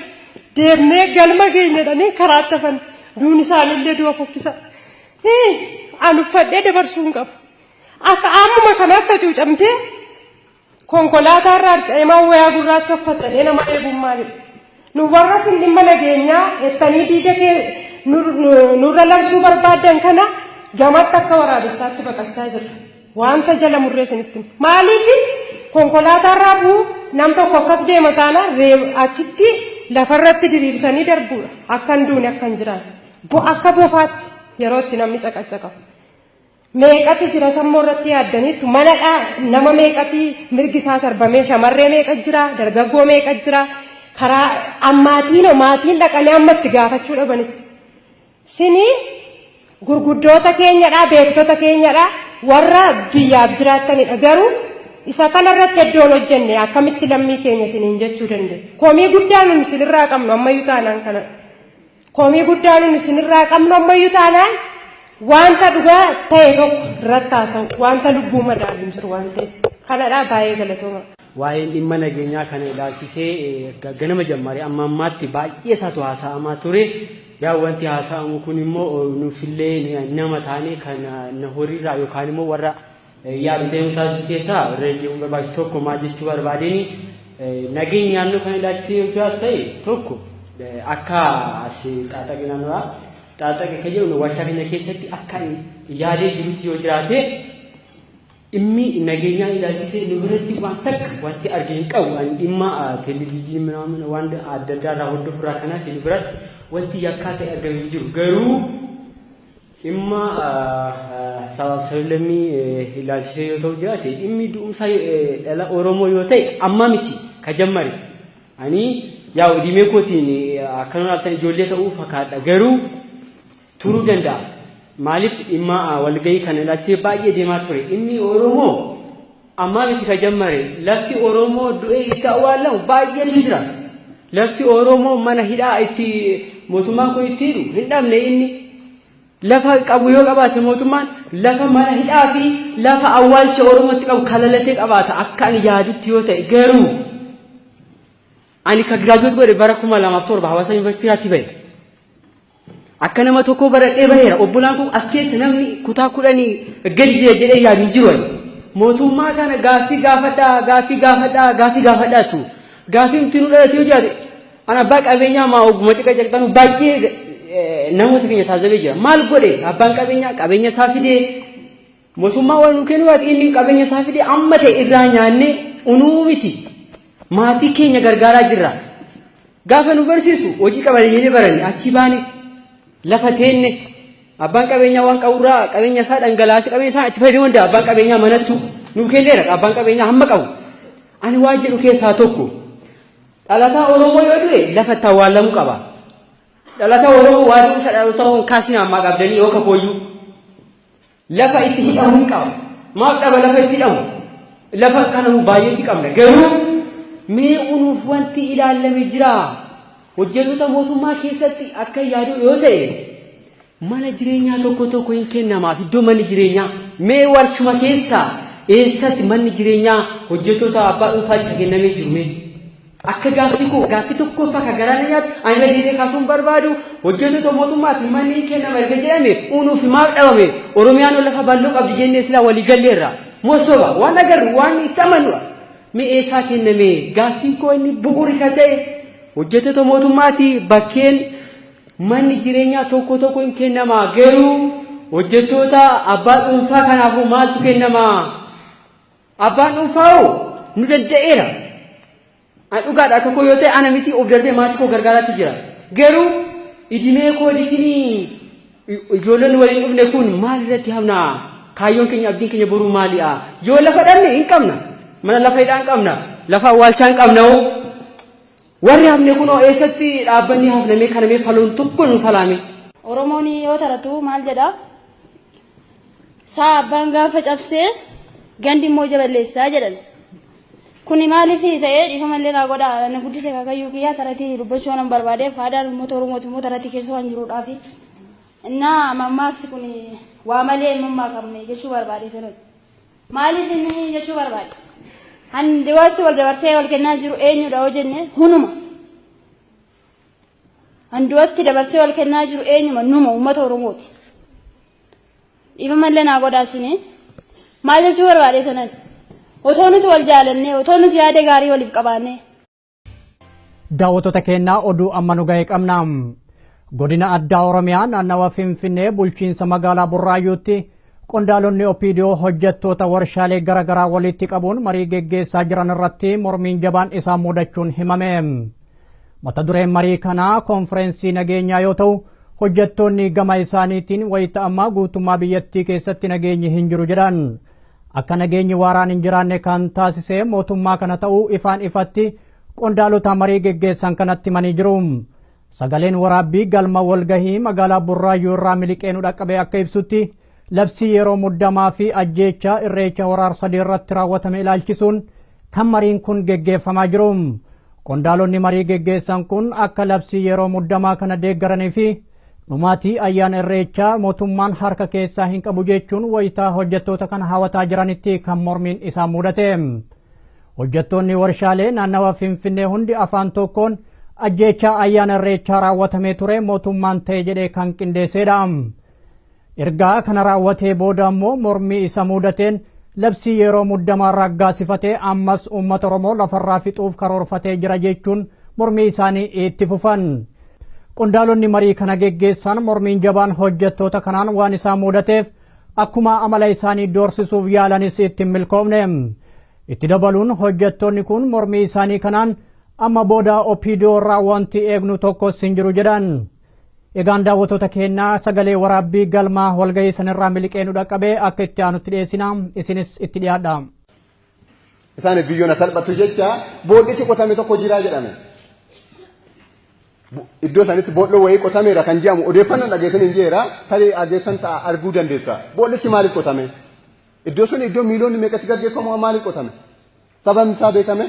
Deemnee galma geenyedhanii karaatti hafan. Duun isaanillee du'a fokkisa. Ani uffadhee dabarsuu hin qabu. Akka ammuma kana akka cuucamtee konkolaataa irraa harca'emaa wayaa gurraacha uffatanii nama eeguun maalidha? Nu warra sin dhimma nageenyaa ettanii diida kee nurra labsuu barbaadan kana gamatti akka waraabessaatti baqachaa jira. Wanta jala murree isinitti maaliif konkolaataa irraa bu'u nam tokko akkas deema taana achitti lafarratti diriirsanii darbuudha. Akka hin duune akka hin jiraanne. Akka bofaatti yeroo itti namni caqacaqa. Meeqatti jira sammuu irratti yaaddaniitu manadhaa nama meeqatti mirgi isaa sarbamee shamarree meeqa jira dargaggoo meeqa jira karaa maatiin dhaqanii amma itti gaafachuu dhabanitti. Sinii gurguddoota keenyadhaa beektota keenyadhaa warra biyyaaf jiraatanidha garuu isa kanarratti iddoon hojjenne akkamitti lammii keenya isiniin jechuu dandeenya. Komii guddaa nuti isinirraa qabnu ammayyuu taanaan kana. Komii guddaa nuti isinirraa qabnu ammayyuu taanaan wanta dhugaa ta'e tokko irratti haasa'u wanta lubbuu madaalu jiru waan ta'eef kanadhaa baay'ee galatooma. Waa'een dhimma nageenyaa kana ilaalchisee ganama jammaree amma ammaatti baay'ee isaatu haasa'amaa ture. Yaa wanti haasa'amu kun immoo nuufillee nama taane kan na horiirraa yookaan immoo warra yaadotee nu taasisu keessaa reediyoon barbaachisu tokko maal jechuu barbaadeen nageenya naannoo kana ilaalchisee yoo jiraatu ta'e tokko akka as xaaxaqee naannoo xaaxaqee kan jedhu warshaa keenya keessatti akka yaadee jirutti yoo jiraate dhimmi nageenyaa ilaalchisee nu biratti waan takka wanti arginu qabu dhimma televezyiinii waan adda addaa irraa hordofurraa kanaaf nu biratti wanti yakkaa ta'e argamu jiru garuu dhimma sabab sablammii ilaalchisee yoo ta'u jiraate dhimmi du'umsa dhala Oromoo yoo ta'e amma miti ka jammare ani yaa dhimee kootiin akkanuma altan ijoollee ta'uu fakkaadha garuu turuu danda'a. Maaliif dhimma walgahii kana ilaalchisee baay'ee deemaa ture dhimmi Oromoo amma miti ka jammare lafti Oromoo du'ee itti awwaalamu baay'ee jira. Lafti Oromoo mana hidhaa itti mootummaan kun itti hidhu hin dhabne inni lafa qabu yoo qabaate mootummaan lafa mana hidhaa fi lafa awwaalcha Oromootti qabu kalalatee qabaata akka ani yaadutti yoo ta'e garuu ani ka giraajuweet godhe bara 2007 Hawaasa Yuunivarsiitiitti bahe. Akka nama tokko baradhee baheera obbolaan kun as keessa namni kutaa 10 gadi jedhee yaadu hin jiru. Mootummaa kana gaaffii gaafadhaatu. Gaaffii nuti nu dhalate yoo jiraate ana abbaa qabeenyaa maa ogummaa xiqqaa baay'ee namoota keenya taasisee jira. Maal godhe abbaan qabeenyaa qabeenya isaa fidee mootummaa waan nu kennu waati inni qabeenya isaa fidee amma ta'e irraa nyaannee unuu miti maatii keenya gargaaraa jirra. Gaafa nu barsiisu hojii qabatanii baranne achi baane lafa teenne abbaan qabeenyaa waan qaburraa qabeenya isaa dhangalaasee qabeenya isaa itti fayyadamuu danda'a. Abbaan qabeenyaa manattu nuu kenneera. Abbaan qabeenyaa hamma qabu. Ani waan jedhu keessaa tokko dhalataa Oromoo yoo du'e lafa itti awwaalamuu qaba. Dhalataa Oromoo waa du'umsa dhalotaa kaasina ammaa qabdanii yoo kabooyyuu lafa itti hidhamuu qaba. Maaf dhaba lafa itti hidhamu? Lafa kana baay'eetti qabna. Garuu mee unuuf wanti ilaalame jira. Hojjettoota mootummaa keessatti akka yaadu yoo ta'e mana jireenyaa tokko tokko hin kennamaaf. Iddoo manni jireenyaa mee warshuma keessaa eessatti manni jireenyaa hojjettoota abbaa dhuunfaa itti kennamee jiru mee? Akka gaaffii tokko fakka garaana nyaatu ani deemee kaasuun barbaadu hojjettoota mootummaatti manni kennama erga jedhame unuuf maaf dhabame Oromiyaan lafa bal'oo qabdi jennee silaa walii galleerra. Mosoba waan agarru waan itti amannu mee eessaa kenname? Gaaffiin koo inni bu'uuri ka ta'e hojjettoota mootummaatti bakkeen manni jireenyaa tokko tokko hin kennama. Garuu hojjettoota abbaa dhuunfaa kanaafuu maaltu kennama? Abbaan dhuunfaa nu danda'eera. An dhugaadha akka koo yoo ta'e ana miti of darbee maatii koo gargaaraatti jira. Garuu idimee koo difinii ijoolleen waliin dhufne kun maal irratti hamna? Kaayyoon keenya abdiin keenya boruu maali'a? Yoo lafa dhabne hin qabna. Mana lafa hidhaa hin qabna. Lafa awwaalchaa hin qabna. Warri hafne kun eessatti dhaabbanni hafnamee kanamee faloon tokko nu falame. Oromoon yoo taratu maal jedha? Saa abbaan gaafa cabsee gandi immoo jaballeessaa jedhan. Kuni maaliif ta'ee dhiifamallee naa godha na guddise kakayyuu kiyyaa taratii dubbachuu nan barbaadeef aadaan uummata Oromooti immoo taratii keessa waan jiruudhaaf innaa mammaaksi kun waa malee mammaa qabne jechuu barbaade filan. Maaliif inni jechuu barbaade? Handiwatti wal dabarsee wal kennaa jiru eenyudha yoo jenne hunuma. Handiwatti dabarsee wal kennaa jiru eenyuma numa uummata Oromooti. Dhiifamallee naa godhaa sini maal jechuu barbaade tanan? Otoo nuti wal jaalannee otoo nuti yaada gaarii waliif qabaannee. Daawwattoota keenyaa oduu amma nu ga'ee qabna. Godina addaa Oromiyaa naannawa Finfinnee bulchiinsa magaalaa Burraayyuutti qondaalonni OPDO hojjettoota warshaalee garaagaraa walitti qabuun marii geggeessaa jiran irratti mormiin jabaan isaan mudachuun himame. Mata dureen marii kanaa konfereensii nageenyaa yoo ta'u hojjettoonni gama isaaniitiin wayita ammaa guutummaa biyyattii keessatti nageenyi hin jiru jedhan. Akka nageenyi waaraan hin jiraanne kan taasise mootummaa kana ta'uu ifaan ifatti qondaalota marii geggeessan kanatti himanii jiru. Sagaleen waraabbii galma walgahii magaalaa Burraayyuu irraa miliqee nu dhaqqabee akka ibsutti labsii yeroo muddamaa fi ajjeechaa irreecha Horaar sadii irratti raawwatame ilaalchisuun kan mariin kun geggeeffamaa jiru. Qondaalonni marii geggeessan kun akka labsii yeroo muddamaa kana deeggaranii fi dhumaatii ayyaana irreechaa mootummaan harka keessaa hin qabu jechuun wayitaa hojjettoota kana hawataa jiranitti kan mormiin isaa mudate. Hojjettoonni warshaalee naannawa Finfinnee hundi afaan tokkoon ajjeechaa ayyaana irreechaa raawwatamee ture mootummaan ta'e jedhee kan qindeessedha. Ergaa kana raawwatee booda immoo mormii isa mudateen labsii yeroo muddamaa raggaasifatee ammas uummata Oromoo lafarraa fixuuf karoorfatee jira jechuun mormii isaanii itti fufan. Qondaalonni marii kana geggeessan mormiin jabaan hojjettoota kanaan waan isaa mudateef akkuma amala isaanii doorsisuuf yaalanis itti milkoomne. Itti dabaluun hojjettoonni kun mormii isaanii kanaan amma booda OPDO irraa wanti eegnu tokkos hin jiru jedhan. Egaan daawwattoota keenyaa sagalee waraabbii galma walgahii sanirraa miliqee nu dhaqqabee akka itti aanutti dhiyeessina isinis itti dhiyaadha. Isaan biyyoona salphatu jecha boodhichi qotame tokko jiraa jedhame. Iddoo sanitti boodhoo wayii qotameera kan jedhamu odeeffannoo dhageessan hin jeera tarii dhageessan ta'a arguu dandeessa. Boodhichi maaliif qotame? Iddoo sun iddoo miiliyoonni meeqatti gaggeeffamu maaliif qotame? Sababni isaa beekame?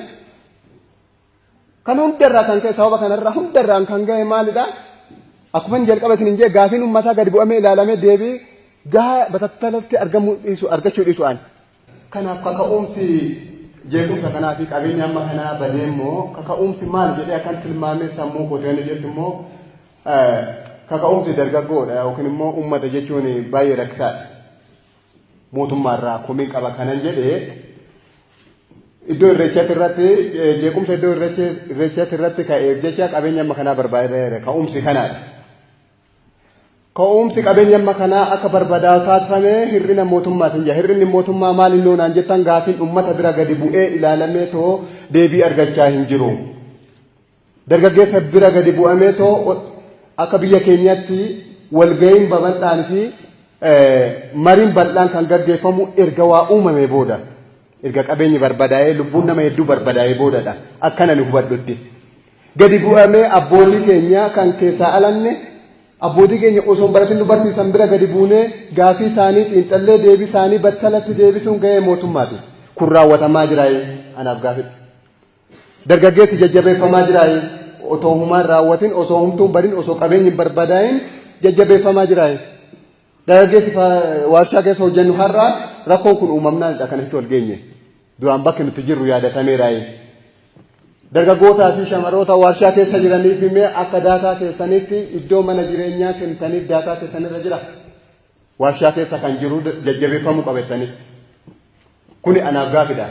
Kan hundarraa kan ka'e sababa kanarraa hundarraan kan ga'e maalidha? Akkuma hin jalqabatin hin jee gaafiin uummataa gadi bu'amee ilaalamee deebii gahaa batattalatti argachuu dhiisu ani. Kanaaf kaka'umsi jeequmsa kanaa fi qabeenya amma kanaa badee immoo kaka'umsi maal jedhee akkan tilmaamee sammuu kootee jettu immoo kaka'umsi dargaggoodha yookiin immoo uummata jechuun baay'ee rakkisaadha. Mootummaarraa komii qaba kanan jedhee iddoo irreechaatti irratti jeequmsa iddoo irreechaatti irratti ka'eef jecha qabeenya amma kanaa barbaadeera ka'umsi kanaadha. Ka'umsi qabeenya amma kanaa akka barbaadaa taasifamee hir'ina mootummaatiin jira. Hir'inni mootummaa maal inni oonaan jettan gaafiin uummata bira gadi bu'ee ilaalamee too deebii argachaa hin jiru. Dargaggeessa bira gadi bu'amee too akka biyya keenyatti walga'iin babal'aan fi mariin bal'aan kan gaggeeffamu erga waa uumamee booda erga qabeenyi barbadaa'ee lubbuun nama hedduu barbadaa'ee boodadha akkana ni hubadhutti. Gadi bu'amee abbootii keenya kan keessaa alanne abbootii keenya osoo baratin nu barsiisan bira gadi buunee gaafii isaanii xiinxallee deebii isaanii battalatti deebisuun gahee mootummaati. Kun raawwatamaa jiraayee anaaf gaafidha. Dargaggeessi jajjabeeffamaa jiraayee otoo humaan raawwatin osoo humtuun badin osoo qabeenyi barbadaa'in jajjabeeffamaa jiraayee. Dargaggeessi warshaa keessa hojjennu har'aa rakkoon kun uumamnaanidha kanatti wal geenye. Duraan bakki nuti jirru yaadatameeraayee. Dargaggootaa fi shamarroota warshaa keessa jiraniif himee akka daataa keessanitti iddoo mana jireenyaa kennitaniif daataa keessanirra jira. Warshaa keessa kan jiru jajjabeeffamuu qabettanii. Kuni anaaf gaafidha.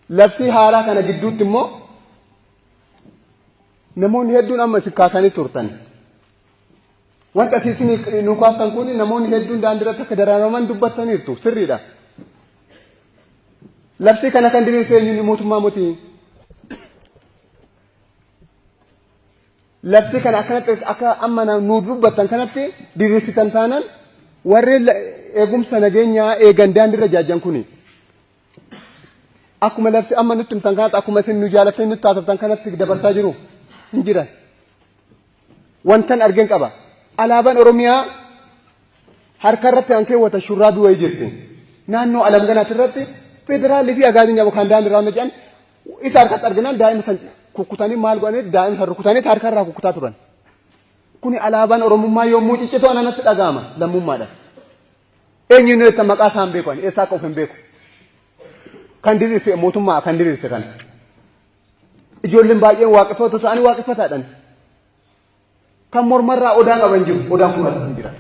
Labsii haaraa kana gidduutti immoo namoonni hedduun amma isin kaasanii turtan. Wanta isin nu kaastan kun namoonni hedduun daandiirratti akka daraaraman dubbattaniirtu sirriidha. Labsii kana kan diriirsee eenyuun mootummaa mootii. Labsii kana akkanatti akka amma nu dubbattan kanatti diriirsitan taanaan warreen eegumsa nageenyaa eegan daandiirra jaajjan kuni. Akkuma labsi amma nutti himtan kanatti akkuma isin nu jaalattanii nutti taasiftan kanatti dabarsaa jiru hin jiran. Wantan argeen qaba. Alaabaan Oromiyaa harkarratti kan keewwatan shurraabii wayii jirti. Naannoo alamganaatti irratti federaalii fi agaaziin yookaan daandiirraa hojjetan isa harkatti arginaan daa'ima san kukkutanii maal godhanii daa'ima san rukutanii harkarraa kukkutaa turan. Kuni alaabaan Oromummaa yommuu ciccitu ananatti dhaga'ama lammummaadha. Eenyuun eessa maqaa isaan beeku eessaa akka of hin beeku. Kan diriirse mootummaa kan diriirse kana. Ijoolleen baay'een waaqeffatu ta'anii waaqeffataadhaan. Kan mormarraa odaan qaban jiru odaan kun as jira.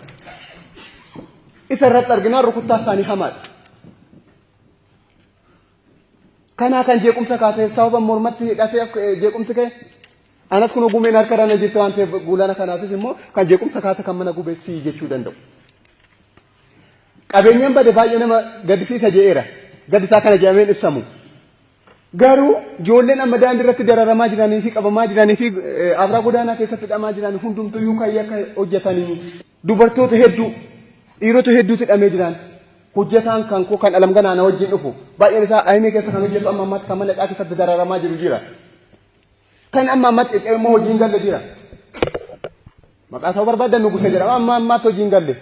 Isa irratti arginaan rukuttaa isaanii hamaadha. Kanaa kan jeequmsa kaasee sababa mormatti hidhatee jeequmsi ka'e anas kun ogumeen harka irra jirte waan ta'eef guulana kanaafis immoo kan jeequmsa kaase kan mana gubeessii jechuu danda'u. Qabeenyaan bade baay'ee nama gaddisiisa je'eera. Gaddisaa kana jedhameen ibsamu. Garuu ijoolleen amma daandii irratti dararamaa jiranii fi qabamaa jiranii fi abraa godaanaa keessatti hidhamaa jiran hundumtuyyuu kan akka hojjetanii dubartoota hedduu dhiirota hedduutu hidhamee jiran. Hojjetaan kan koo kan alamganaana wajjin dhufu baay'een isaa aimee keessa kan hojjetu amma ammatti kan mana hidhaa keessatti dararamaa jiru jira. Kan amma ammatti immoo hojiin galle jira. Maqaa isaa barbaadan Nugusee jedhama amma ammatti hojiin galle.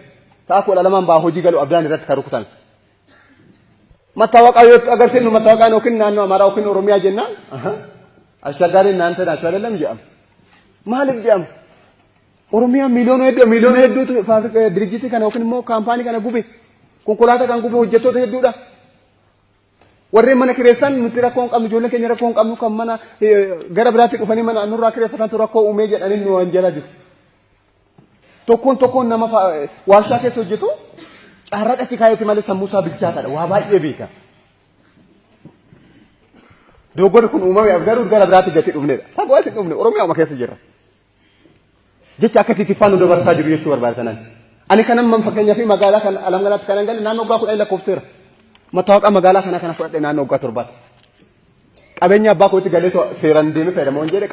Ta'a kudha lamaan baa hojii galu abdaan irratti kan rukutan. Mattaawaqaa yoo agarsiifnu mattaawaqaan yookiin naannoo Amaaraa yookiin Oromiyaa jennaan ashagaariin naan ta'e achuu adeelam jedhama. Maaliif jedhama? Oromiyaan miiliyoona hedduutu dirjitii kana yookiin immoo kaampaanii kana gube. Konkolaataa kan gube hojjettoota hedduudha. Warreen mana kireessan nuti rakkoo hin qabnu ijoolleen keenya rakkoo hin qabnu kan mana gara biraatti dhufanii mana nurraa kireeffatantu rakkoo uumee jedhanii nu wanjala jiru. Tokkoon nama warshaa keessa hojjetu carraa dhatti kaayetti malee sammuu isaa bilchaataadha. Waa baay'ee beeka. Dogoggorri kun uumameef garuu gara biraatti gati dhufnedha. Fagoo isin dhufne Oromiyaa keessa jirra. Jecha akka titifaan nu dabarsaa jiru jechuu barbaadatan. Ani kanan man fakkeenyaa fi magaalaa kan alamganaatti kanan galle naannoo waggaa 10 lakkoofseera. Mattaawaqaa magaalaa kana fudhadhe naannoo waggaa 7. Qabeenya abbaa kootti galee seeraan deemee fayyadamoo hin jedhe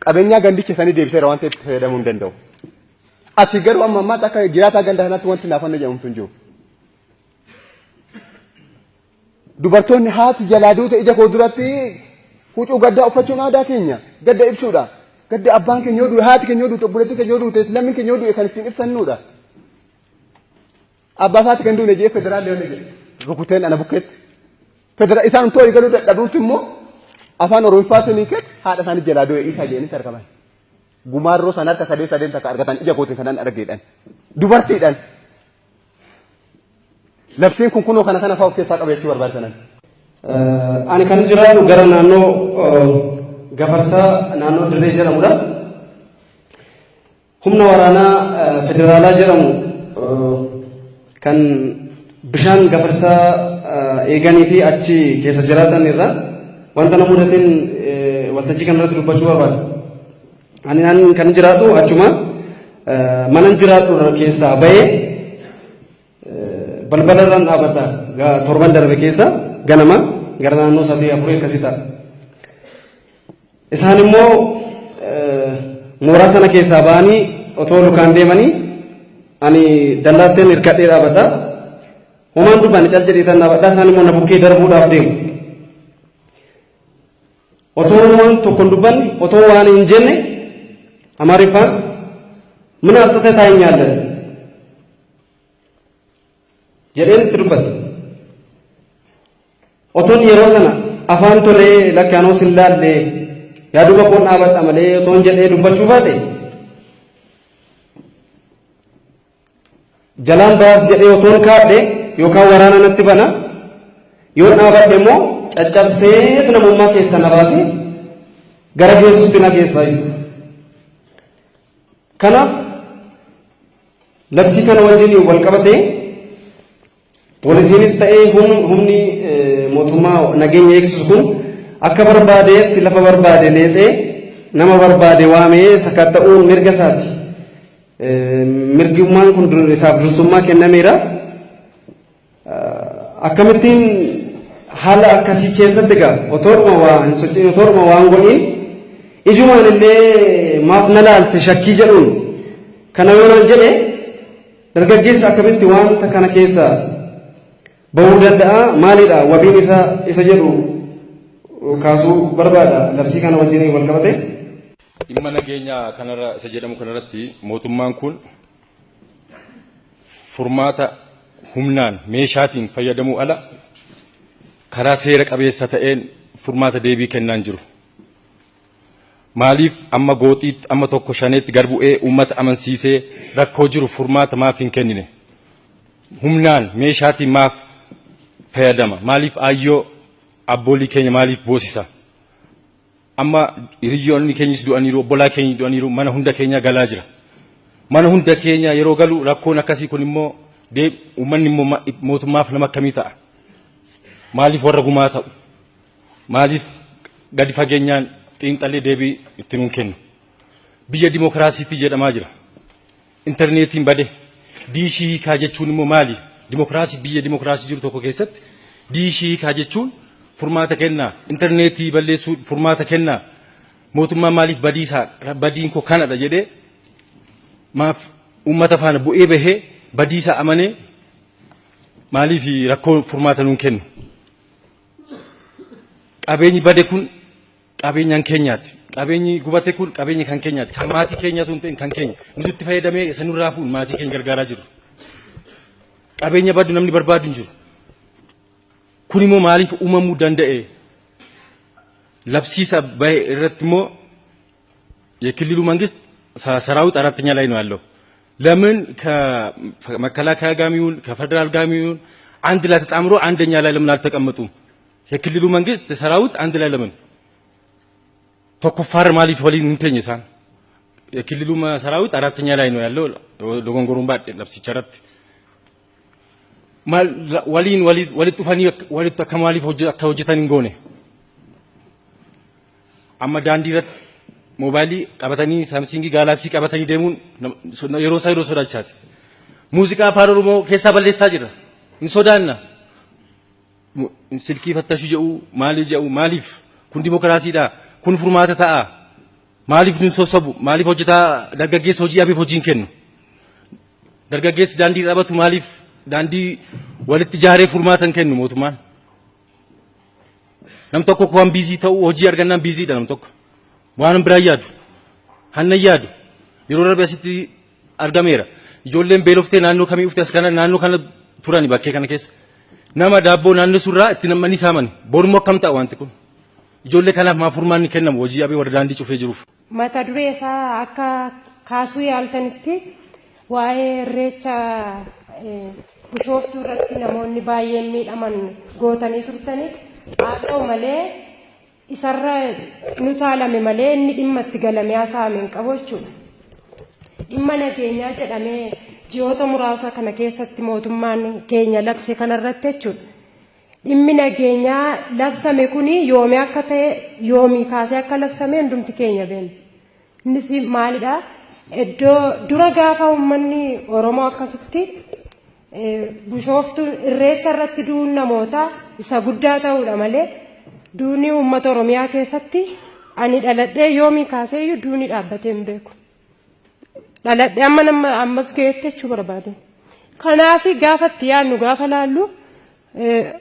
qabeenya gandicha sanii deebiseera waan ta'eef fayyadamuu hin danda'u. Asii garuu amma ammaatti akka jiraataa ganda kanaatti wanti naafannoo jedhamtu hin jiru. Dubartoonni haati jalaa duute ija koo duratti huccuu gaddaa uffachuun aadaa keenya gadda ibsuudha. Gadda abbaan keenya yoo du'e haati keenya yoo duute obboleettii keenya yoo duute lammiin keenya yoo du'e kan ittiin ibsannuudha. Abbaa faati kan duune jee federaallee yoo jedhe rukuteen ana bukkeetti. Isaan tooyi galuu dadhabuutti immoo afaan Oromiffaatiin hiiketti haadha isaanii jalaa du'e isaa jedhanii argaman. Gumaarroo sana harka sadeen takka argatan ija kootiin kanan argeedhaan. Dubartiidhaan. Labsiin kun kunoo kana fa'aa of keessaa qabeessuu barbaadatan. Ani kan jiraatu gara naannoo Gafarsaa naannoo Dirree jedhamudha. Humna waraanaa federaalaa jedhamu kan bishaan Gafarsaa eeganii fi achi keessa jiraatan irraa wanta nama mudateen waltajjii kana irratti dubbachuu barbaada. Ani kan jiraatu achuma mana jiraatu keessaa bahee balbala irraan dhaabadha torban darbe keessa ganama gara naannoo 3-4 akkasii ta'a. Isaan immoo mooraa sana keessaa ba'anii otoo lukaan deemanii ani dallaatteen hirkadhee dhaabadha. Homaan dubbaan cal jedhee tan dhaabadha isaan immoo na bukkee darbuudhaaf deemu. Otoo waan tokko hin dubbanne otoo waan hin jenne Amaariffaan ምን አጥተህ ታየኛለህ jedheen itti dubbate. Otoon yeroo sana afaan tolee lakkaanoo sillaallee yaaduma koon dhaabadha malee otoon jedhee dubbachuu baate jalaan baas jedhee otoon kaadhe yookaan waraana natti bana yoo dhaabadhe immoo caccabsee namummaa keessa na baase gara geessuutti na keessaa jiru. Kanaaf labsii kana wajjin wal qabatee poolisiinis ta'ee humni mootummaa nageenya eegsisu kun akka barbaadeetti lafa barbaade leexee nama barbaade waamee sakatta'uun mirga isaati. Mirgummaan kun isaaf dursummaa kennameera. Akkamittiin haala akkasii keessatti egaa otooruma waa hin sochiin otooruma waan godhiin ijumaan illee maaf na laalte shakkii jedhuun kana yoonaan jedhe dargaggeessa akkamitti wanta kana keessa bahuu danda'a maalidha wabiin isa jedhu kaasuu barbaada labsii kana wajjin wal qabate. Dhimma nageenyaa kanarra isa jedhamu kanarratti mootummaan kun furmaata humnaan meeshaatiin fayyadamuu ala karaa seera qabeessa ta'een furmaata deebii kennaan jiru. Maaliif amma gooxiitti amma tokko shaneetti garbu'ee uummata amansiisee rakkoo jiru furmaata maaf hin kennine? Humnaan meeshaatiin maaf fayyadama? Maaliif aayyoo abboolii keenya maaliif boosisa? Amma hiriyoonni keenyis du'aniiru, obbolaa keenya du'aniiru, mana hunda keenya galaa jira. Mana hunda keenya yeroo galu rakkoon akkasii kun immoo uummanni immoo mootummaaf nama akkamii ta'a? Maaliif warra gumaa ta'u? Maaliif gadi fageenyaan xiinxallee deebii itti nuun kennu? Biyya dimokiraasiitti jedhamaa jira. Intarneetiin bade diishii hiikaa jechuun immoo maali? Dimokiraasii biyya dimokiraasii jiru tokko keessatti diishii hiikaa jechuun furmaata kennaa, intarneetii balleessuu furmaata kennaa. Mootummaan maaliif badiin koo kanadha jedhee maaf uummata faana bu'ee bahee badiisaa amanee maaliif rakkoo furmaata nuun kennu? Qabeenyi bade kun qabeenyaan keenyaati. Qabeenyi gubate kun qabeenya kan keenyaati. Kan maatii keenyaatu hin ta'in kan keenya. Nuti itti fayyadamee sanurraa fuun maatii keenya gargaaraa jiru. Qabeenya baddu namni barbaadu hin jiru. Kun immoo maaliif uumamuu danda'e? Labsiisa bahe irratti immoo የክልሉ መንግስት ሰራዊት አራተኛ ላይ ነው ያለው። ለምን ከመከላከያ ጋር ይሁን ከፌደራል ጋር ይሁን አንድ ላይ ተጣምሮ አንደኛ ላይ ለምን አልተቀመጡም? የክልሉ መንግስት ሰራዊት አንድ ላይ ለምን ተኮፋር ማሊፍ ወሊን እንተኝሳን? የክልሉ ሰራዊት አራተኛ ላይ ነው ያለው። ለጎንጎሩምባ ለብሲቸረት waliin walitti dhufanii walitti akka maaliif akka hojjetan hin goone. Amma daandii irratti moobaayilii qabatanii saamsingii gaalaksii qabatanii deemuun yeroo isaa yeroo sodaachaati. Muuziqaa afaan Oromoo keessaa balleessaa jira. Hin sodaanna. Silkii fattashuu jedhu maalii jedhu maaliif? Kun dimokiraasiidha. Kun furmaata ta'a. Maaliif nun sossobu? Maaliif hojjetaa dargaggeessa hojii abiif hojiin kennu? Dargaggeessi daandii dhabatu maaliif daandii walitti jaaree furmaatan kennu mootummaan? Nam tokko waan biizii ta'u hojii argannaan biiziidha nam tokko. Waan biraa yaadu. Hanna yaadu. Yeroo darbe asitti argameera. Ijoolleen beeloftee naannoo kamii ufte as kana naannoo kana turani bakkee kana keessa. Nama daabboo naannoo surraa itti namni saamani. Borummoo akkam ta'a wanti kun? Ijoollee kanaaf maa furmaanni kennamu hojii abee warra daandii cufee jiruuf. Mata duree isaa akka kaasuu yaaltanitti waa'ee irreecha Bishooftuu irratti namoonni baay'een miidhaman gootanii turtanii haa ta'u malee isarra nu taalame malee inni dhimma itti galamee haasa'ame hin qabu jechuudha. Dhimma nageenyaa jedhamee ji'oota muraasa kana keessatti mootummaan keenya labse kanarratti jechuudha. Dhimmi nageenyaa labsame kuni yoomii akka ta'e yoomii kaasee akka labsame hundumti keenya beekna. Innis maalidhaa? Iddoo dura gaafa uummanni Oromoo akkasitti Bishooftuu irreecha irratti du'uun namoota isa guddaa ta'uudha malee duuni uummata Oromiyaa keessatti ani dhaladhee yoomii kaaseeyyuu duuni dhaabbatee hin beeku. dhaladhee ammas geette jechuu barbaade. Kanaaf gaafa itti yaadnu gaafa laallu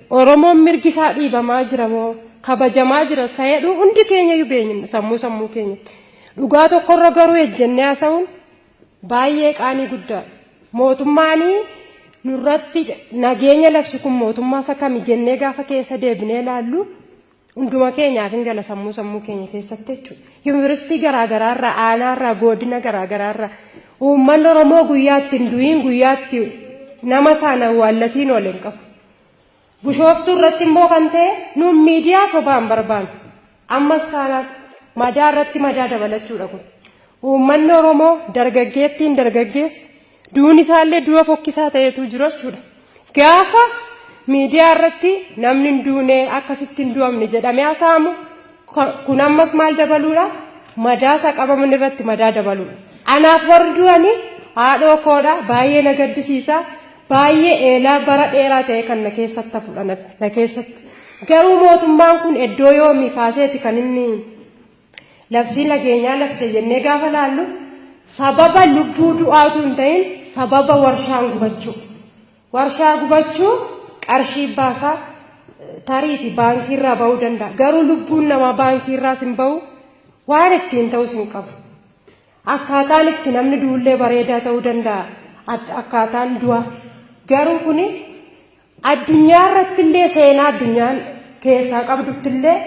Oromoon mirgi isaa dhiibamaa jira moo kabajamaa jira sayedhu hundi keenya iyyuu beekna sammuu keenya. Dhugaa tokkorra garuu ejjennee haasa'uun baay'ee qaanii guddaadha. Mootummaanii nurratti nageenya labsu kun mootummaa isa kami jennee gaafa keessa deebinee laallu hunduma keenyaaf hin gala sammuu keenya keessatti jechuudha. Yuunivarsiitii garaagaraarraa aanaarraa godina garaagaraarraa uummanni Oromoo guyyaatti hin du'iin guyyaatti nama sana wallatiin ol hin qabu. Bishooftuu irratti immoo kan ta'e nuun miidiyaa sobaan barbaannu ammas saanaan madaa irratti madaa dabalachuudha kun. Uummanni Oromoo dargaggeettiin dargaggeessi duun isaallee du'a fokkisaa ta'etu jiru jechuudha. Gaafa miidiyaa irratti namni hin duune akkasitti hin du'amne jedhamee haasa'amu kun ammas maal dabaluudha? Madaa isa qabaman irratti madaa dabaluudha. Anaaf warri du'anii haadhoo koodha baay'ee na gaddisiisa. Baay'ee eelaa bara dheeraa ta'e kan na keessatti fudhan na keessatti. Garuu mootummaan kun iddoo yoomii kaaseeti kan inni labsii nageenyaa labse jennee gaafa laallu sababa lubbuu du'aatu hin ta'in sababa warshaan gubachuu. Warshaa gubachuu qarshii baasaa tariiti baankiirraa ba'uu danda'a. Garuu lubbuun namaa baankiirraas hin ba'u waan ittiin ta'us hin qabu. Akkaataan itti namni duullee bareedaa ta'uu danda'a. Akkaataan du'a. Garuu kun addunyaa irratti illee seenaa addunyaan keessaa qabdutti illee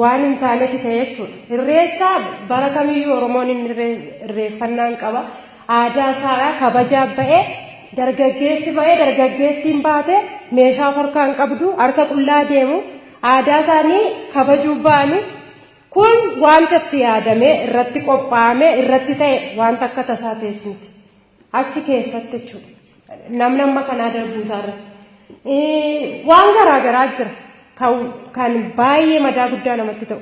waan hin taanetti ta'e jechuudha. Irreechaa bara kamiyyuu Oromoon irreeffannaan qaba. Aadaa isaa kabajaa ba'ee dargaggeessi ba'ee dargaggeettiin baate meeshaa harkaan qabdu harka qullaa deemu aadaa isaanii kabajuu ba'anii kun wanta itti yaadamee irratti qophaa'amee irratti ta'e wanta akka tasaa teessumti. Achi keessatti jechuudha. Namni amma kanaa darbuu isaarratti waan garaagaraa jira kan baay'ee madaa guddaa namatti ta'u.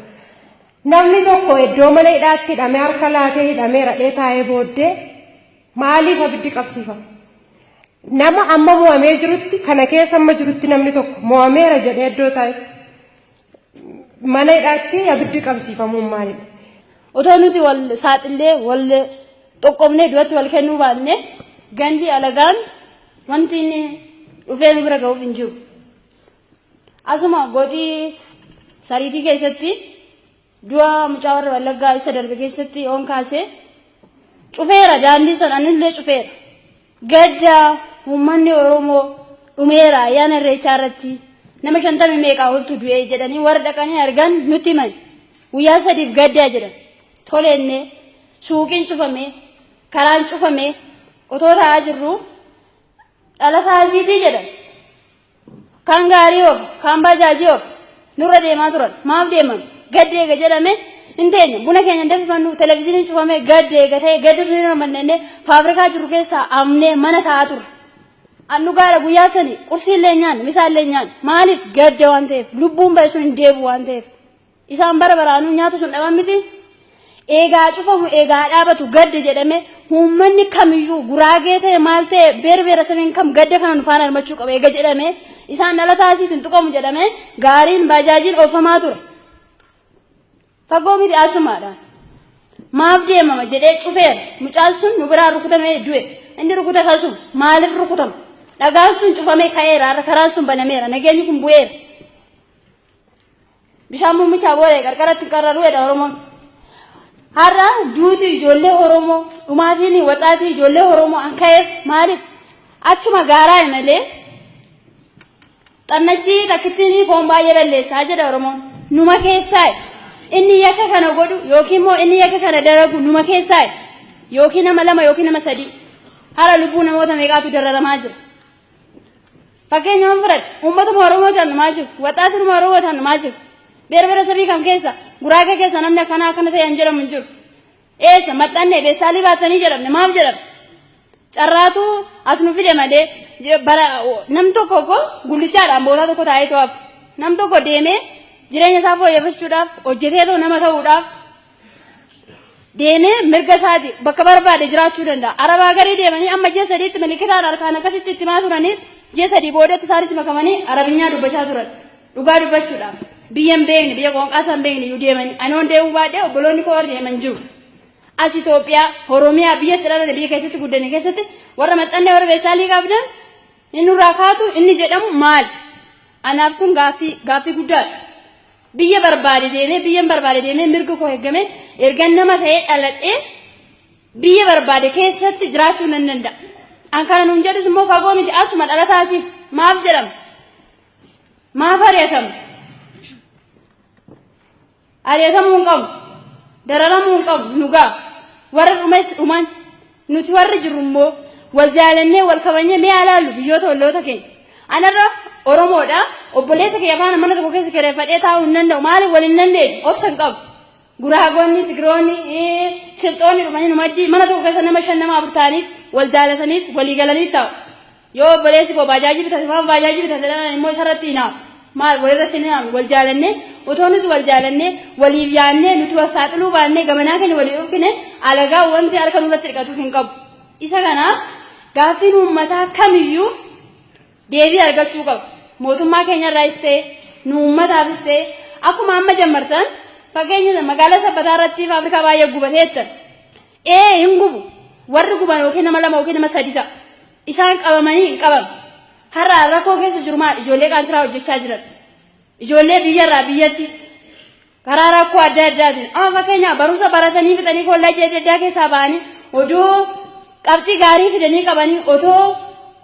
Namni tokko iddoo mana hidhaatti hidhamee harka laatee hidhamee radhee taa'ee booddee maaliif abiddi qabsiifama? Nama amma mo'amee jirutti kana keessa amma jirutti namni tokko mo'ameera jedhee iddoo taa'etti mana hidhaatti abiddi qabsiifamuun maalidha? Otoo nuti wal saaxillee wal xoqqoomnee du'atti wal kennuu baanne gandi alagaan wanti inni dhufee nu bira ga'uuf hin jiru. Asuma godii sariitii keessatti du'a mucaa warra Wallaggaa isa darbe keessatti oon kaasee cufeera daandii sana anillee cufeera. Gadda uummanni Oromoo dhumeera ayyaana irreechaa irratti nama 50 meeqaa oltu du'ee jedhanii warra dhaqanii argan nutti himan. Guyyaa 3 gaddaa jedhan. Toleenne suuqiin cufamee karaan cufamee otoo taa'aa jirru dhala taasiitii jedhan. Kan gaarii of kan bajaajii of nurra deemaa turan maaf deeman gaddeega jedhame hin teenye buna keenya danfifannu televezyiiniin cufamee gaddeega ta'e gaddi sun irra mannenne faabrikaa jiru keessaa amnee mana taa'aa turre. Annu gaara guyyaa sanii qursiillee nyaan misaallee nyaan maaliif gadda waan ta'eef lubbuun ba'e sun hin deebu waan ta'eef isaan bara baraanuu nyaata sun dhaban miti. Eegaa cufamu eegaa dhaabatu gadda jedhame uummanni kamiyyuu guraagee ta'e maal ta'e beera saniin kam gadda kana nufaan armachuu qaba eega jedhame isaan dhala taasiitiin tuqamu jedhame gaariin baajaajiin oofamaa ture. Fagoo miti asumaadhaan maaf deemama jedhee cufeera mucaan sun nu biraa rukutamee du'e inni rukuta isaa sun maaliif rukutama dhagaan sun cufamee ka'eera karaan sun banameera nageenyi kun bu'eera. Bishaan muumichaa booda qarqaratti qarraruudha Oromoon. Har'a duuti ijoollee Oromoo dhumaatiin waxaatii ijoollee Oromoo an ka'eef maaliif achuma gaaraa malee xannachi takkittiin foon baay'ee balleessaa jedha Oromoon numa keessaa inni yakka kana godhu yookiin immoo inni yakka kana dalagu numa keessaa yookiin nama 2 yookiin nama 3 har'a lubbuu namoota meeqaatu dararamaa jira. Fakkeenyaaf fudhadhe uummatuma Oromoo tannumaa jiru waxaatiin Oromoo tannumaa jiru. Beera sabii kam keessa guraaga keessa namni akkana ta'an jedhamu hin jiru. Eessa maxxanne beessaalii baatanii jedhamne maaf jedhamne? Carraatu as nu fide malee nam tokko gullichaadhaan boodaa tokko taa'ee to'aaf. Nam tokko deemee jireenya isaa fooyyeffachuudhaaf hojjetee nama ta'uudhaaf deemee mirga isaati bakka barbaade jiraachuu danda'a. Arabaa garii deemanii amma ji'a 3tti milikitaan harkaan akkasitti itti himaa turanii ji'a 3 boodatti isaanitti makamanii arabinyaa dubbachaa turan. Dhugaa dubbachuudhaaf. Biyyan beekni biyya qoonqaa san beekni iyyuu deemanii ani on deemuu baadhee obboloonni koo warri deeman jiru. as Itoophiyaa Oromiyaa biyya tirana biyya keessatti guddane keessatti warra maxxannee warra beesaalii qabdan inni raakaatu inni jedhamu maal anaaf kun gaaffii guddaadha biyya barbaade deemee mirga koo eegame ergan nama ta'ee dhaladhee biyya barbaade keessatti jiraachuu nan danda'a an kana nuun jedhus immoo fagoo miti asuma dhalataasiif maaf jedhama maaf ari'atamuu hin qabu dararamuu hin qabu nugaa warra dhumes dhuman nuti warri jirru immoo wal jaalannee wal kabajnee mee alaallu biyyoota olloota keenya anarra Oromoodha obboleessa kee afaan mana tokko keessa kireeffadhee taa'uu hin danda'u maaliif wal hin dandeenye obsa hin qabu guraagonni tigiroonni silxoonni dhumanii numaddii mana tokko keessa nama 5 nama 4 ta'anii wal jaalatanii walii galanii taa'u yoo obboleessi koo baajaajii bitate maaf baajaajii bitate immoo isarratti hinaaf maal walirratti hinaaf wal jaalannee otoo nuti wal jaalannee waliif yaannee nuti wal saaxiluu baannee gamanaa keenya walii dhufne alagaa wanti harka nurratti dhiqatuuf hin qabu isa kanaaf gaaffiin uummataa kamiyyuu deebii argachuu qabu mootummaa keenyarraas ta'e nu uummataafis ta'e akkuma amma jammartan fakkeenya magaalaa sabbataa irratti faabirikaa baay'ee gubateettan hin gubu warri guban yookiin nama 2 yookiin nama 3 ta'a isaan qabamanii hin qabamu har'a rakkoo keessa jiru maal ijoollee qaansiraa hojjechaa jiran ijoollee biyyarraa biyyatti karaa rakkoo adda addaatiin amma fakkeenya barumsa baratanii fixanii kollaajii adda addaa keessaa ba'anii odoo qabxii gaarii fidanii qabanii otoo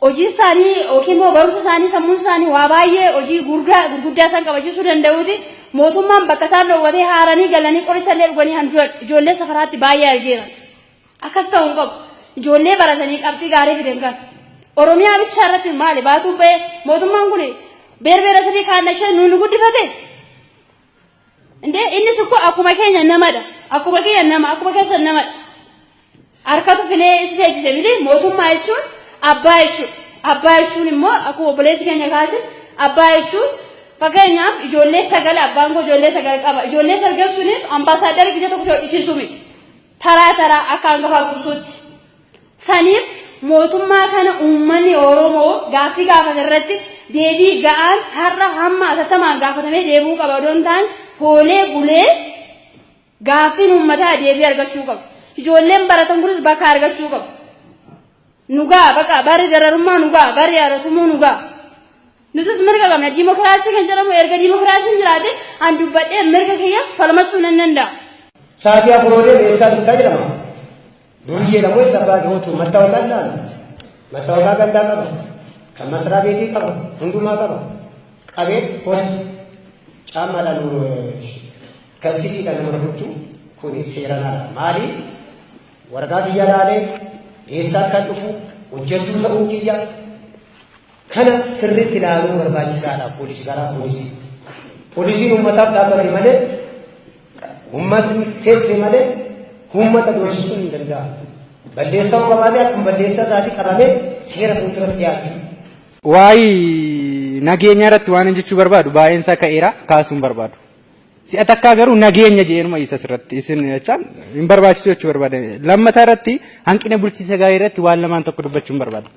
hojii isaanii yookiin immoo barumsa isaanii sammuun isaanii waa baay'ee hojii gurguddaa isaan qabachiisuu danda'uuti mootummaan bakka isaan dhoowwatee haaranii galanii qorichallee dhuganii handuudha ijoollee safaraatti baay'ee argeera akkas ta'uu hin qabu ijoollee baratanii qabxii gaarii fidan kan Oromiyaa bichaa irratti maali baatuun ba'ee mootummaan kun beerbeera sadii kaannashee nuuni guddifate innis ikkoo akkuma keenya namadha akkuma keessa namadha harkatu filee isi teessise miti mootummaa jechuun abbaa jechuun immoo akkuma obboleessi keenya kaase abbaa jechuun fakkeenyaaf ijoollee 9 abbaan koo ijoollee 9 qaba ijoollee 9 suniif ambaasaaddara biyya tokko hodhisiisuu miti taraa akka hangafaa kuusuutti saniif mootummaa kana uummanni Oromoo gaaffii gaafate irratti deebii ga'aan har'a hamma atattamaan gaafatamee deebi'uu qaba odoon ta'an hoolee bulee gaaffiin uummataa deebii argachuu qaba ijoolleen baratan kunis bakka argachuu qabu nugaa bakka bari dararummaa nugaa bari yaadatumuu nugaa nutis mirga qabna diimokiraasii kan jedhamu erga diimokiraasiin jiraate an dubbadhee mirga kiyya falmachuu nan danda'a. Saatii afuroodee beessaa bittaa jedhama. Durii jedhamu isa baadiyootu mattaawaqaa gandaa qaba kan masaraa beetii qaba hundumaa qaba qabee hojii caammaadhaan kaskisiidhaan nama gochuu kun seeranaadha maali waraqaa biyya laalee beessaa kan dhufu hojjetuu ta'uu kiyya kana sirriitti ilaaluu barbaachisaadha poolisiin uummataaf dhaabbate malee uummatni teesse malee uummata doorsisuu hin danda'a. Balleessaa qabaatee akkuma balleessaa isaatii qabamee seera fuulduratti dhiyaachuu. Waa'ee nageenya irratti waan jechuu barbaadu baay'een isaa ka'eera kaasuun barbaadu. Si'a takkaa garuu nageenya jedheenuma isa irratti isin jechaan hin barbaachisu jechuu barbaada. Lammataa irratti hanqina bulchiinsa gaarii irratti waan lamaan tokko dubbachuun barbaada.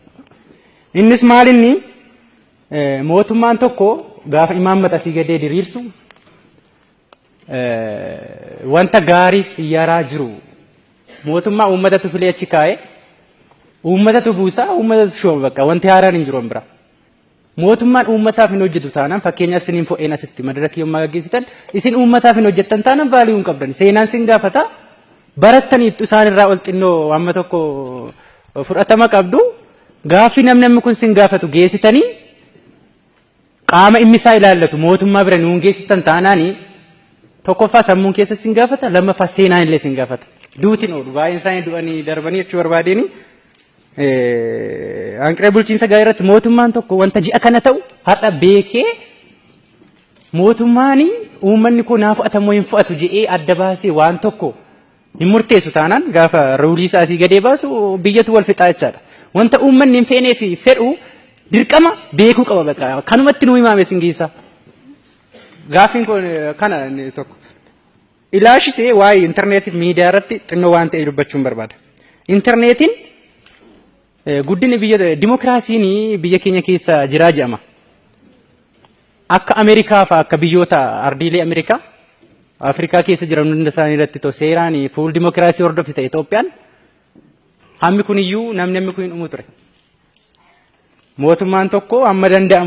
Innis maalinni mootummaan tokko gaafa imaammata asii gadee diriirsu wanta gaariif yaraa jiru mootummaa uummatatu filee achi kaa'e uummatatu buusaa uummatatu shooma bakka wanti haaraan hin jiru bira mootummaan uummataaf hin hojjetu taanaan fakkeenyaaf isiniin fo'een asitti madarakii yommaa gaggeessitan isin uummataaf hin hojjettan taanaan vaalii hin qabdan seenaan sin gaafata barattaniittu isaan irraa ol xinnoo amma tokko fudhatama qabdu gaaffii namni kun sin gaafatu geessitanii qaama immisaa ilaallatu mootummaa bira nuun geessitan taanaanii tokkoffaa sammuun keessa sin gaafata lammaffaa seenaan illee sin gaafata duutiin oolu baay'een isaanii du'anii darbanii jechuu barbaadeen hanqina bulchiinsa gaarii irratti mootummaan tokko wanta ji'a kana ta'u har'a beekee mootummaan uummanni kun naa fudhatamoo hin fudhatu jedhee adda baasee waan tokko hin murteessu taanaan gaafa ruulii isaa asii gadee baasu biyyatu wal fixaa jechaadha. Wanta uummanni hin feenee fi fedhu dirqama beekuu qaba bakka kanumatti nu himaame singiisa. Gaaffiin kun kana tokko. Ilaashisee waa'ee intarneetiif miidiyaa irratti xinnoo waan ta'e dubbachuun barbaada. Intarneetiin guddina biyya dimokiraasiin biyya keenya keessa jiraa jedhama. Akka Ameerikaa fa'aa akka biyyoota ardiilee Ameerikaa Afrikaa keessa jiran hunda isaanii irratti too seeraan fuul dimokiraasii hordofti ta'e Itoophiyaan hammi kun iyyuu namni kun hin dhumu ture. Mootummaan tokko amma danda'amu